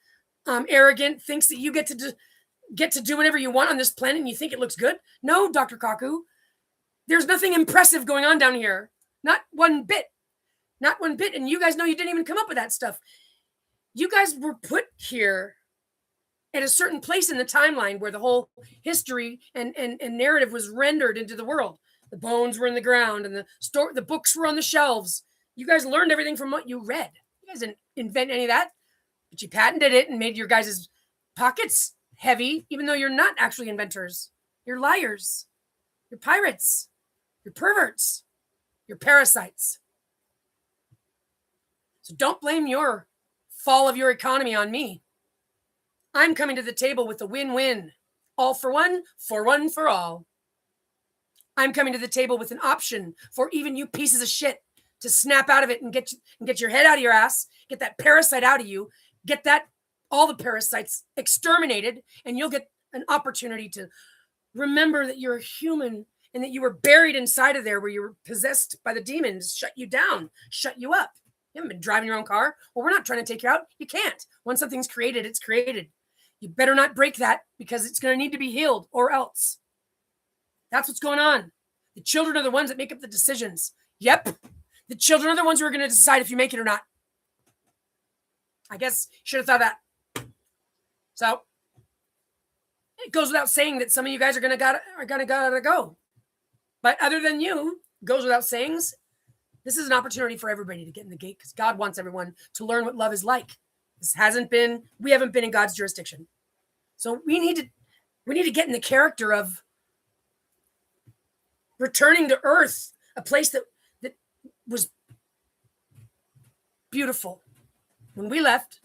arrogant, thinks that you get to do whatever you want on this planet and you think it looks good. No, Dr. Kaku, there's nothing impressive going on down here. Not one bit. Not one bit. And you guys know you didn't even come up with that stuff. You guys were put here at a certain place in the timeline where the whole history and narrative was rendered into the world. The bones were in the ground and the books were on the shelves. You guys learned everything from what you read. You guys didn't invent any of that, but you patented it and made your guys' pockets heavy, even though you're not actually inventors. You're liars. You're pirates. You're perverts. You're parasites. So don't blame your fall of your economy on me. I'm coming to the table with a win-win. All for one for all. I'm coming to the table with an option for even you pieces of shit to snap out of it and get your head out of your ass, get that parasite out of you, get all the parasites exterminated, and you'll get an opportunity to remember that you're a human and that you were buried inside of there where you were possessed by the demons, shut you down, shut you up. You haven't been driving your own car. Well, we're not trying to take you out. You can't. Once something's created, it's created. You better not break that because it's going to need to be healed or else. That's what's going on. The children are the ones that make up the decisions. Yep. The children are the ones who are going to decide if you make it or not. I guess you should have thought that. So it goes without saying that some of you guys are going to gotta go. But other than you, goes without saying, this is an opportunity for everybody to get in the gate because God wants everyone to learn what love is like. We haven't been in God's jurisdiction. So we need to get in the character of returning to earth, a place that was beautiful when we left.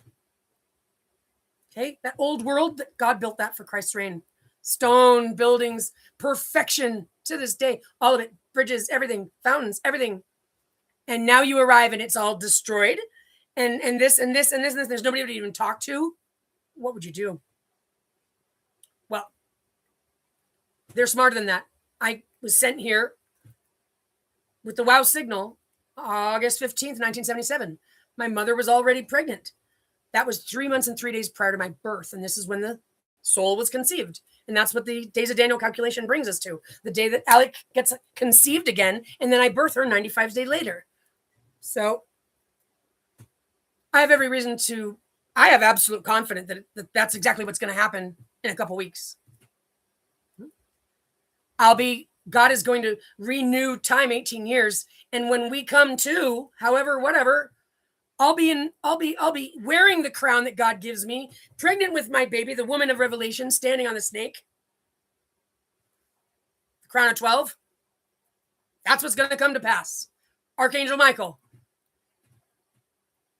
Okay, that old world, that God built that for Christ's reign. Stone buildings, perfection to this day, all of it, bridges, everything, fountains, everything. And now you arrive and it's all destroyed. And this and this and this and this. There's nobody to even talk to. What would you do? Well, They're smarter than that. I was sent here with the WOW signal August 15th, 1977. My mother was already pregnant. That was 3 months and 3 days prior to my birth. And this is when the soul was conceived. And that's what the days of Daniel calculation brings us to. The day that Alec gets conceived again, and then I birth her 95 days later. So I have every reason to, I have absolute confidence that that's exactly what's going to happen in a couple weeks. God is going to renew time 18 years. And when we come to, however, whatever, I'll be wearing the crown that God gives me, pregnant with my baby, the woman of Revelation, standing on the snake. The crown of 12. That's what's going to come to pass. Archangel Michael,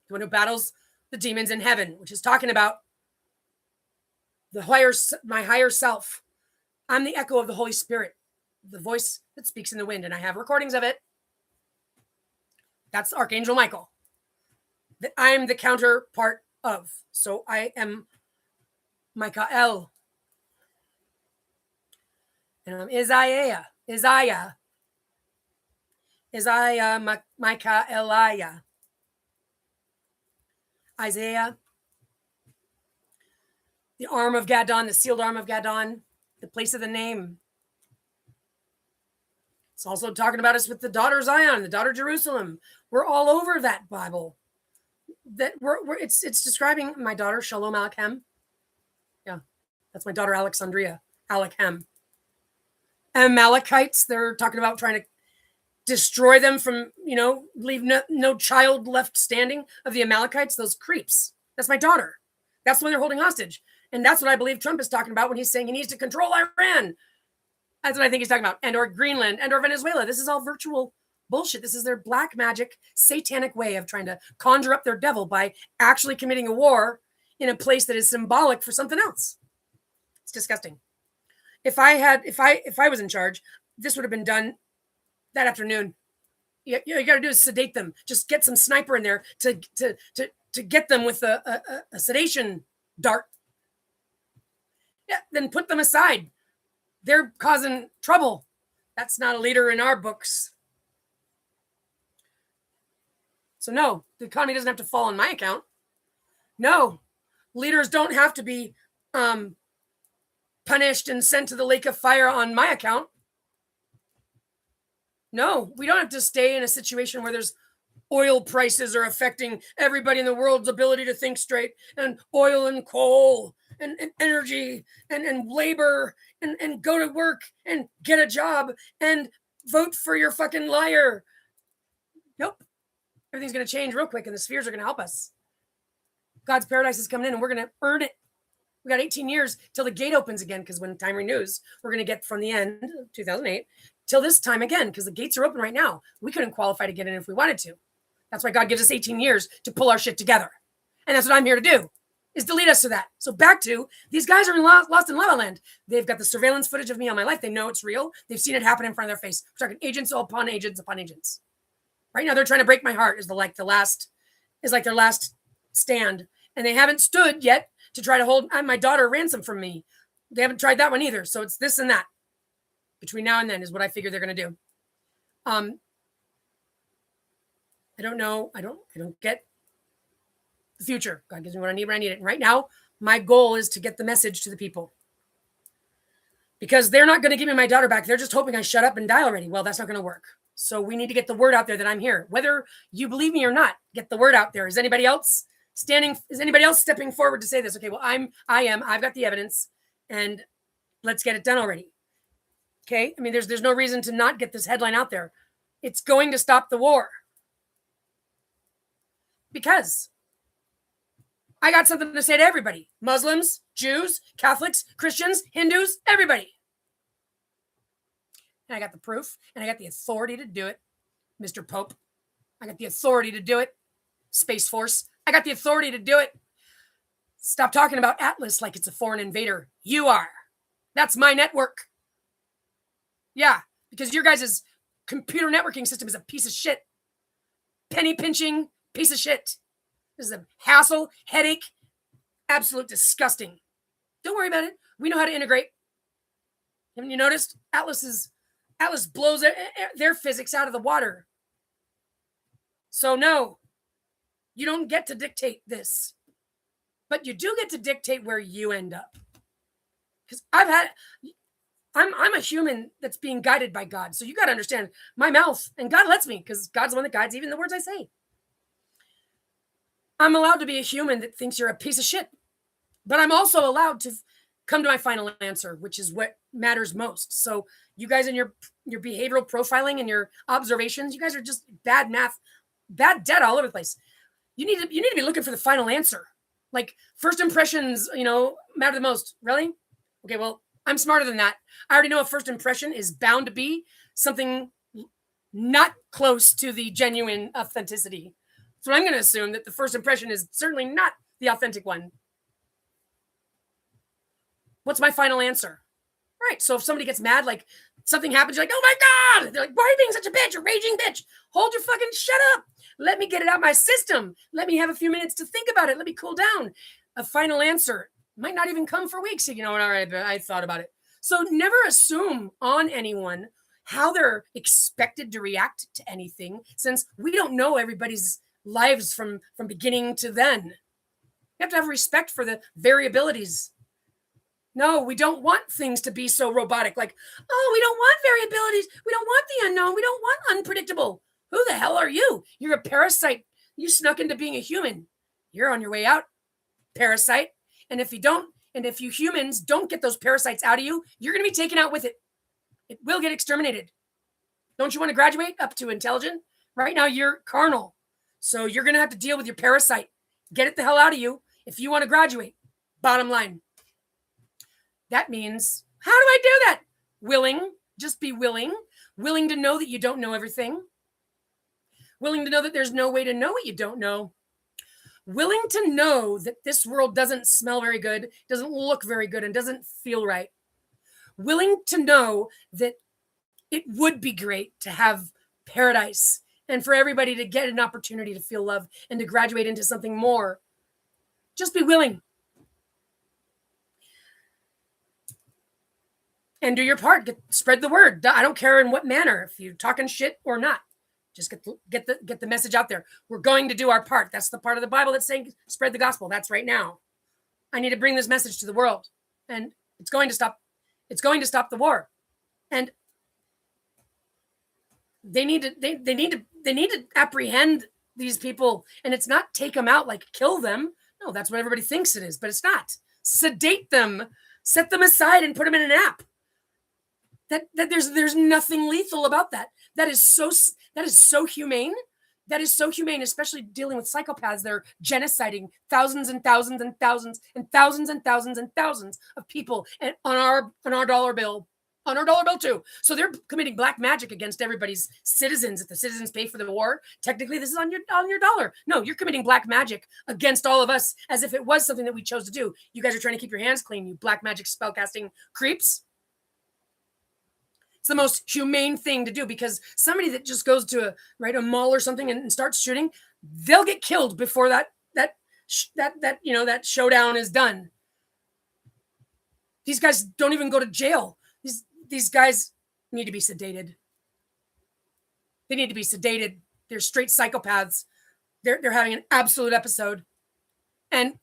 the one who battles the demons in heaven, which is talking about my higher self. I'm the echo of the Holy Spirit, the voice that speaks in the wind, and I have recordings of it. That's Archangel Michael, that I'm the counterpart of. So I am Michael. And I'm Isaiah, Michaeliah. Isaiah, the arm of Gadon, the sealed arm of Gadon, the place of the name. It's also talking about us with the daughter Zion, the daughter Jerusalem. We're all over that Bible. That it's describing my daughter Shalom Alechem. Yeah, that's my daughter Alexandria Alechem. Amalekites, they're talking about trying to destroy them from, leave no child left standing of the Amalekites, those creeps. That's my daughter. That's the one they're holding hostage. And that's what I believe Trump is talking about when he's saying he needs to control Iran. That's what I think he's talking about. And or Greenland and or Venezuela. This is all virtual bullshit. This is their black magic, satanic way of trying to conjure up their devil by actually committing a war in a place that is symbolic for something else. It's disgusting. If I was in charge, this would have been done that afternoon. You got to do is sedate them. Just get some sniper in there to get them with a sedation dart. Yeah, then put them aside. They're causing trouble. That's not a leader in our books. So no, the economy doesn't have to fall on my account. No, leaders don't have to be punished and sent to the lake of fire on my account. No, we don't have to stay in a situation where there's oil prices are affecting everybody in the world's ability to think straight, and oil and coal and energy and labor and go to work and get a job and vote for your fucking liar. Nope. Everything's going to change real quick and the spheres are going to help us. God's paradise is coming in and we're going to earn it. We got 18 years till the gate opens again, because when time renews, we're going to get from the end of 2008 till this time again, because the gates are open right now. We couldn't qualify to get in if we wanted to. That's why God gives us 18 years to pull our shit together. And that's what I'm here to do, is to lead us to that. So back to, these guys are lost in La La Land. They've got the surveillance footage of me all my life. They know it's real. They've seen it happen in front of their face. We're talking agents upon agents upon agents. Right now, they're trying to break my heart is like their last stand. And they haven't stood yet to try to hold my daughter ransom from me. They haven't tried that one either. So it's this and that. Between now and then is what I figure they're going to do. I don't know. I don't get the future. God gives me what I need when I need it. And right now, my goal is to get the message to the people. Because they're not going to give me my daughter back. They're just hoping I shut up and die already. Well, that's not going to work. So we need to get the word out there that I'm here. Whether you believe me or not, get the word out there. Is anybody else stepping forward to say this? Okay, well, I've got the evidence, and let's get it done already. Okay? I mean, there's no reason to not get this headline out there. It's going to stop the war. Because I got something to say to everybody. Muslims, Jews, Catholics, Christians, Hindus, everybody. And I got the proof, and I got the authority to do it. Mr. Pope, I got the authority to do it. Space Force, I got the authority to do it. Stop talking about Atlas like it's a foreign invader. You are. That's my network. Yeah, because your guys' computer networking system is a piece of shit. Penny pinching piece of shit. This is a hassle, headache, absolute disgusting. Don't worry about it. We know how to integrate. Haven't you noticed? Atlas blows their physics out of the water. So no, you don't get to dictate this, but you do get to dictate where you end up. Because I'm a human that's being guided by God. So you got to understand my mouth, and God lets me because God's the one that guides even the words I say. I'm allowed to be a human that thinks you're a piece of shit, but I'm also allowed to come to my final answer, which is what matters most. So you guys in your behavioral profiling and your observations, you guys are just bad math, bad data all over the place. You need to be looking for the final answer. Like first impressions, matter the most. Really? Okay, well, I'm smarter than that. I already know a first impression is bound to be something not close to the genuine authenticity. So I'm going to assume that the first impression is certainly not the authentic one. What's my final answer? Right. So if somebody gets mad, like something happens, you're like, oh my God. They're like, why are you being such a bitch? A raging bitch. Hold your fucking shut up. Let me get it out my system. Let me have a few minutes to think about it. Let me cool down. A final answer might not even come for weeks. All right, I thought about it. So never assume on anyone how they're expected to react to anything, since we don't know everybody's lives from beginning to then. You have to have respect for the variabilities. No, we don't want things to be so robotic. Like, oh, we don't want variabilities. We don't want the unknown. We don't want unpredictable. Who the hell are you? You're a parasite. You snuck into being a human. You're on your way out, parasite. And if you humans don't get those parasites out of you, you're going to be taken out with it. It will get exterminated. Don't you want to graduate up to intelligent? Right now, you're carnal. So you're going to have to deal with your parasite. Get it the hell out of you if you want to graduate. Bottom line. That means, how do I do that? Willing. Just be willing. Willing to know that you don't know everything. Willing to know that there's no way to know what you don't know. Willing to know that this world doesn't smell very good, doesn't look very good, and doesn't feel right. Willing to know that it would be great to have paradise and for everybody to get an opportunity to feel love and to graduate into something more. Just be willing. And do your part. Spread the word. I don't care in what manner, if you're talking shit or not. Just get the message out there. We're going to do our part. That's the part of the Bible that's saying spread the gospel. That's right now. I need to bring this message to the world, and it's going to stop. It's going to stop the war, and they need to apprehend these people, and it's not take them out like kill them. No, that's what everybody thinks it is, but it's not. Sedate them, set them aside, and put them in an app. That there's nothing lethal about that. That is so humane. That is so humane, especially dealing with psychopaths that are genociding thousands and thousands and thousands and thousands and thousands and thousands of people on our dollar bill. On our dollar bill too. So they're committing black magic against everybody's citizens. If the citizens pay for the war, technically this is on your dollar. No, you're committing black magic against all of us as if it was something that we chose to do. You guys are trying to keep your hands clean, you black magic spellcasting creeps. It's the most humane thing to do, because somebody that just goes to a mall or something and starts shooting, they'll get killed before that showdown is done. These guys don't even go to jail. These guys need to be sedated. They need to be sedated. They're straight psychopaths. They're having an absolute episode, and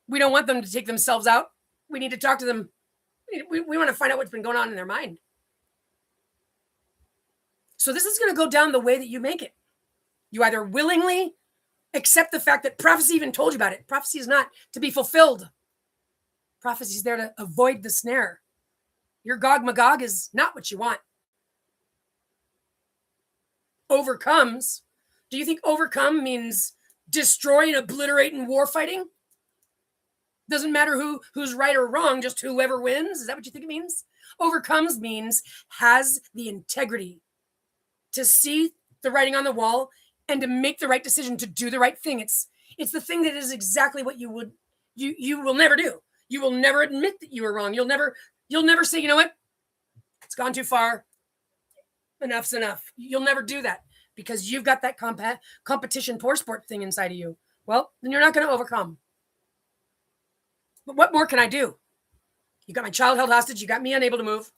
we don't want them to take themselves out. We need to talk to them. We want to find out what's been going on in their mind. So this is going to go down the way that you make it. You either willingly accept the fact that prophecy even told you about it. Prophecy is not to be fulfilled. Prophecy is there to avoid the snare. Your Gog Magog is not what you want. Overcomes. Do you think overcome means destroy and obliterate in war fighting? Doesn't matter who's right or wrong, just whoever wins? Is that what you think it means? Overcomes means has the integrity to see the writing on the wall and to make the right decision, to do the right thing. It's the thing that is exactly what you will never do. You will never admit that you were wrong. You'll never say, you know what? It's gone too far. Enough's enough. You'll never do that because you've got that competition poor sport thing inside of you. Well, then you're not going to overcome. But what more can I do? You got my child held hostage. You got me unable to move.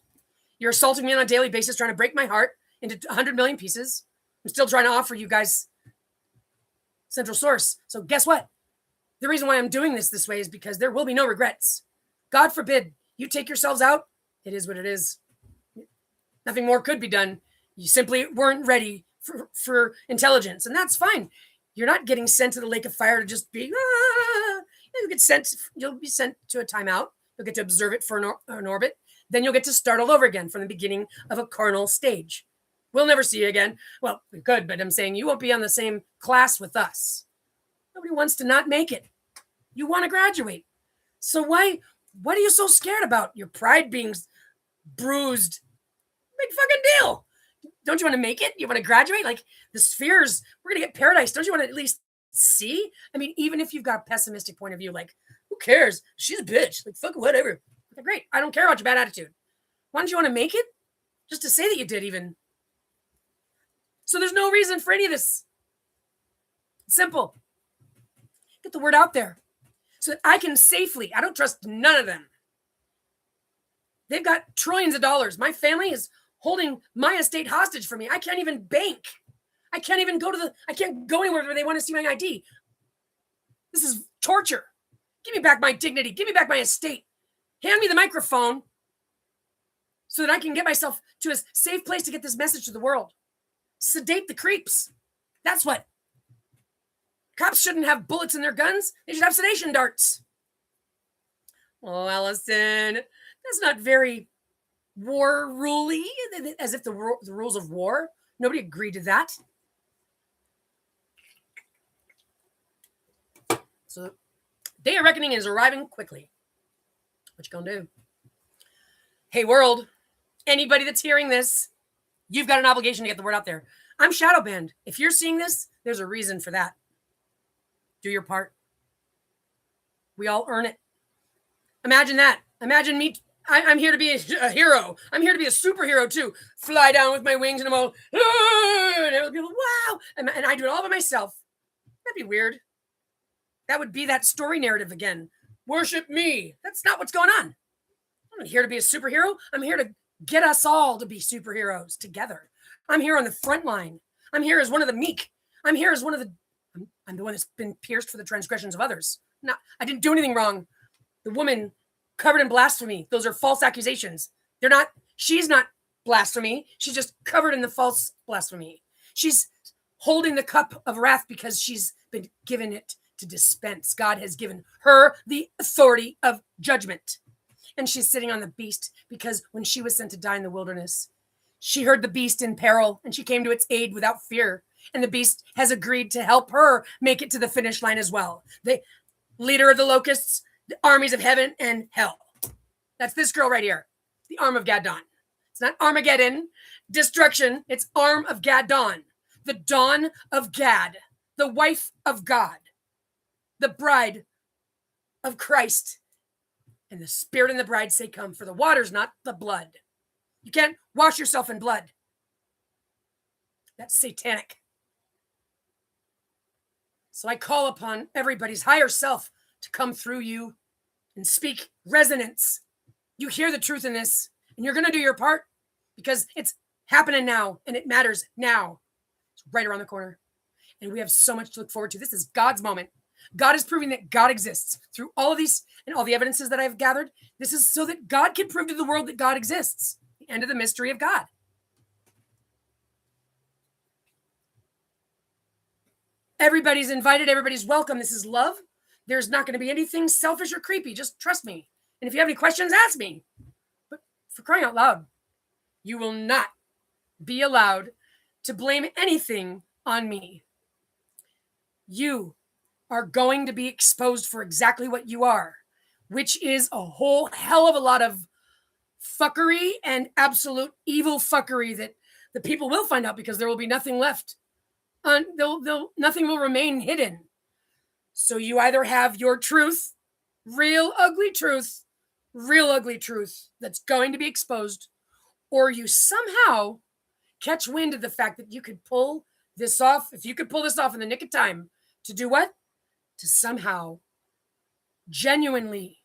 You're assaulting me on a daily basis, trying to break my heart into 100 million pieces. I'm still trying to offer you guys central source. So guess what? The reason why I'm doing this way is because there will be no regrets. God forbid you take yourselves out. It is what it is. Nothing more could be done. You simply weren't ready for intelligence, and that's fine. You're not getting sent to the lake of fire to just be. You'll be sent to a timeout. You'll get to observe it for an orbit. Then you'll get to start all over again from the beginning of a carnal stage. We'll never see you again. Well, we could, but I'm saying you won't be on the same class with us. Nobody wants to not make it. You want to graduate. So what are you so scared about? Your pride being bruised. Big fucking deal. Don't you want to make it? You want to graduate? Like the spheres, we're going to get paradise. Don't you want to at least see? I mean, even if you've got a pessimistic point of view, like, who cares? She's a bitch. Like, fuck whatever. Okay, great. I don't care about your bad attitude. Why don't you want to make it? Just to say that you did, even. So there's no reason for any of this. It's simple. Get the word out there so that I can safely, I don't trust none of them. They've got trillions of dollars. My family is holding my estate hostage for me. I can't even bank. I can't even I can't go anywhere where they want to see my ID. This is torture. Give me back my dignity. Give me back my estate. Hand me the microphone so that I can get myself to a safe place to get this message to the world. Sedate the creeps. That's what. Cops shouldn't have bullets in their guns. They should have sedation darts. Oh, Allison, that's not very war ruly, as if the rules of war. Nobody agreed to that. So, day of reckoning is arriving quickly. What you gonna do? Hey, world, anybody that's hearing this, you've got an obligation to get the word out there. I'm shadow banned. If you're seeing this, there's a reason for that. Do your part. We all earn it. Imagine that. Imagine me. I'm here to be a hero. I'm here to be a superhero too. Fly down with my wings and I'm all, and everyone be like, wow. And I do it all by myself. That'd be weird. That would be that story narrative again. Worship me. That's not what's going on. I'm not here to be a superhero. I'm here to get us all to be superheroes together. I'm here on the front line. I'm here as one of the meek. I'm here as one of the, I'm the one that's been pierced for the transgressions of others. I didn't do anything wrong. The woman covered in blasphemy. Those are false accusations. She's not blasphemy. She's just covered in the false blasphemy. She's holding the cup of wrath because she's been given it to dispense. God has given her the authority of judgment. And she's sitting on the beast because when she was sent to die in the wilderness, she heard the beast in peril and she came to its aid without fear. And the beast has agreed to help her make it to the finish line as well. The leader of the locusts, the armies of heaven and hell. That's this girl right here, the arm of Gadon. It's not Armageddon, destruction. It's arm of Gadon, the dawn of Gad, the wife of God, the bride of Christ. And the spirit and the bride say, come, for the water's not the blood. You can't wash yourself in blood. That's satanic. So I call upon everybody's higher self to come through you and speak resonance. You hear the truth in this, and you're going to do your part because it's happening now, and it matters now. It's right around the corner, and we have so much to look forward to. This is God's moment. God is proving that God exists through all of these and all the evidences that I've gathered. This is so that God can prove to the world that God exists. The end of the mystery of God. Everybody's invited. Everybody's welcome. This is love. There's not going to be anything selfish or creepy. Just trust me. And if you have any questions, ask me. But for crying out loud, you will not be allowed to blame anything on me. You are going to be exposed for exactly what you are, which is a whole hell of a lot of fuckery and absolute evil fuckery that the people will find out because there will be nothing left. Nothing will remain hidden. So you either have your truth, real ugly truth that's going to be exposed, or you somehow catch wind of the fact that you could pull this off. If you could pull this off in the nick of time to do what? To somehow genuinely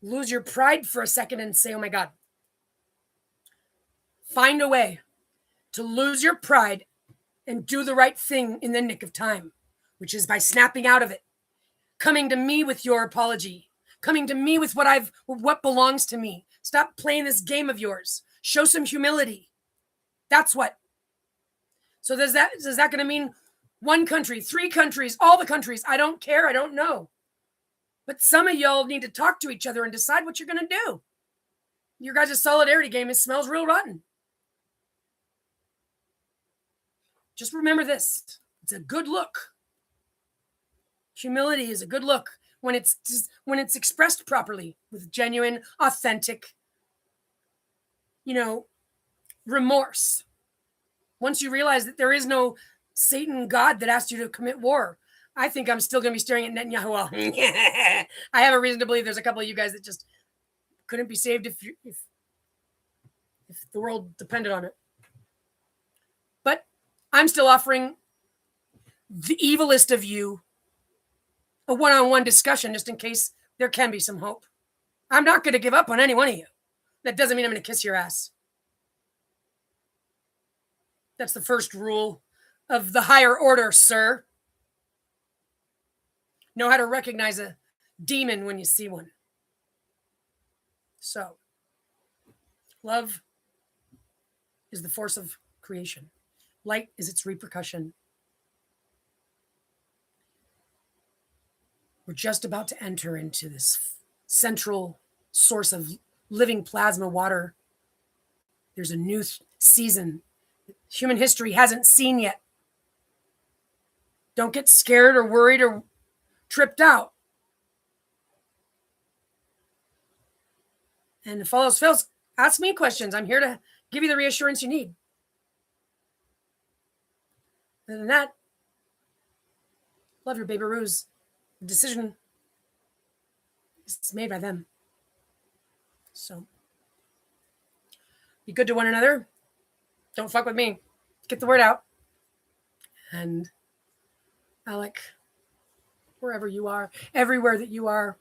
lose your pride for a second and say, oh my God, Find a way to lose your pride and do the right thing in the nick of time, which is by snapping out of it, coming to me with your apology, coming to me with what belongs to me. Stop playing this game of yours. Show some humility. That's what. So is that going to mean one country, 3 countries, all the countries? I don't care. I don't know. But some of y'all need to talk to each other and decide what you're going to do. Your guys' solidarity game smells real rotten. Just remember this. It's a good look. Humility is a good look when it's expressed properly with genuine, authentic, remorse. Once you realize that there is no Satan God that asked you to commit war, I think I'm still going to be staring at Netanyahu. Well, I have a reason to believe there's a couple of you guys that just couldn't be saved if the world depended on it. But I'm still offering the evilest of you a one-on-one discussion just in case there can be some hope. I'm not going to give up on any one of you. That doesn't mean I'm going to kiss your ass. That's the first rule of the higher order, sir. Know how to recognize a demon when you see one. So, love is the force of creation. Light is its repercussion. We're just about to enter into this central source of living plasma water. There's a new season human history hasn't seen yet. Don't get scared or worried or tripped out. And if all else fails, ask me questions. I'm here to give you the reassurance you need. Other than that, love your baby-roos. The decision is made by them. So, be good to one another. Don't fuck with me. Get the word out. And Alec, wherever you are, everywhere that you are,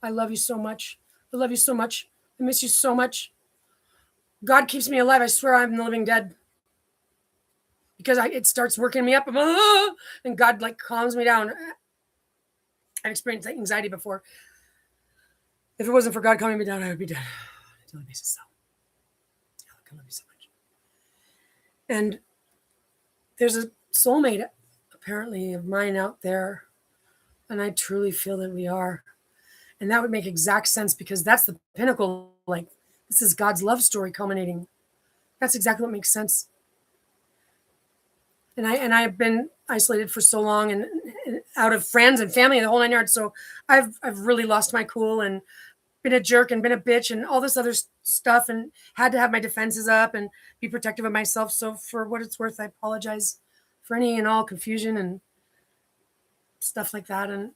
I love you so much. I love you so much. I miss you so much. God keeps me alive. I swear I'm the living dead. Because it starts working me up. And God calms me down. I've experienced anxiety before. If it wasn't for God calming me down, I would be dead. On a daily basis. So, I love you so much. And there's a soulmate, apparently, of mine out there. And I truly feel that we are. And that would make exact sense because that's the pinnacle. This is God's love story culminating. That's exactly what makes sense. And I've been isolated for so long and out of friends and family and the whole 9 yards. So I've really lost my cool and been a jerk and been a bitch and all this other stuff and had to have my defenses up and be protective of myself. So for what it's worth, I apologize for any and all confusion and stuff like that. And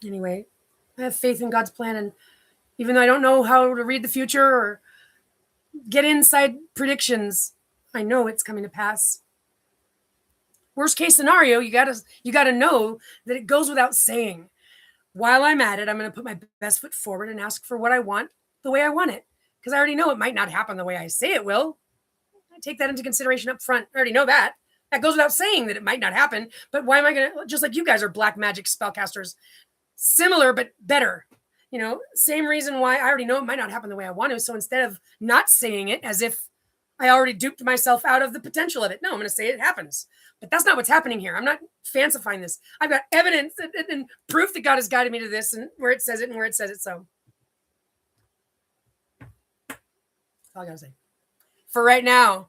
anyway, I have faith in God's plan. And even though I don't know how to read the future or get inside predictions, I know it's coming to pass. Worst case scenario, you gotta know that it goes without saying. While I'm at it, I'm going to put my best foot forward and ask for what I want the way I want it. Because I already know it might not happen the way I say it will. I take that into consideration up front. I already know that. That goes without saying that it might not happen. But why am I going to, just like you guys are black magic spellcasters, similar but better. Same reason why I already know it might not happen the way I want to. So instead of not saying it as if I already duped myself out of the potential of it, no, I'm going to say it happens. But that's not what's happening here. I'm not fancifying this. I've got evidence and proof that God has guided me to this and where it says it and where it says it. So that's all I got to say. For right now.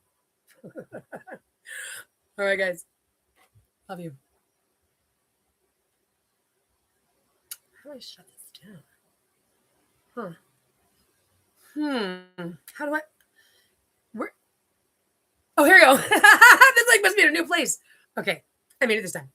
All right, guys. Love you. How do I shut this down? How do I... Oh, here we go. This must be in a new place. Okay. I made it this time.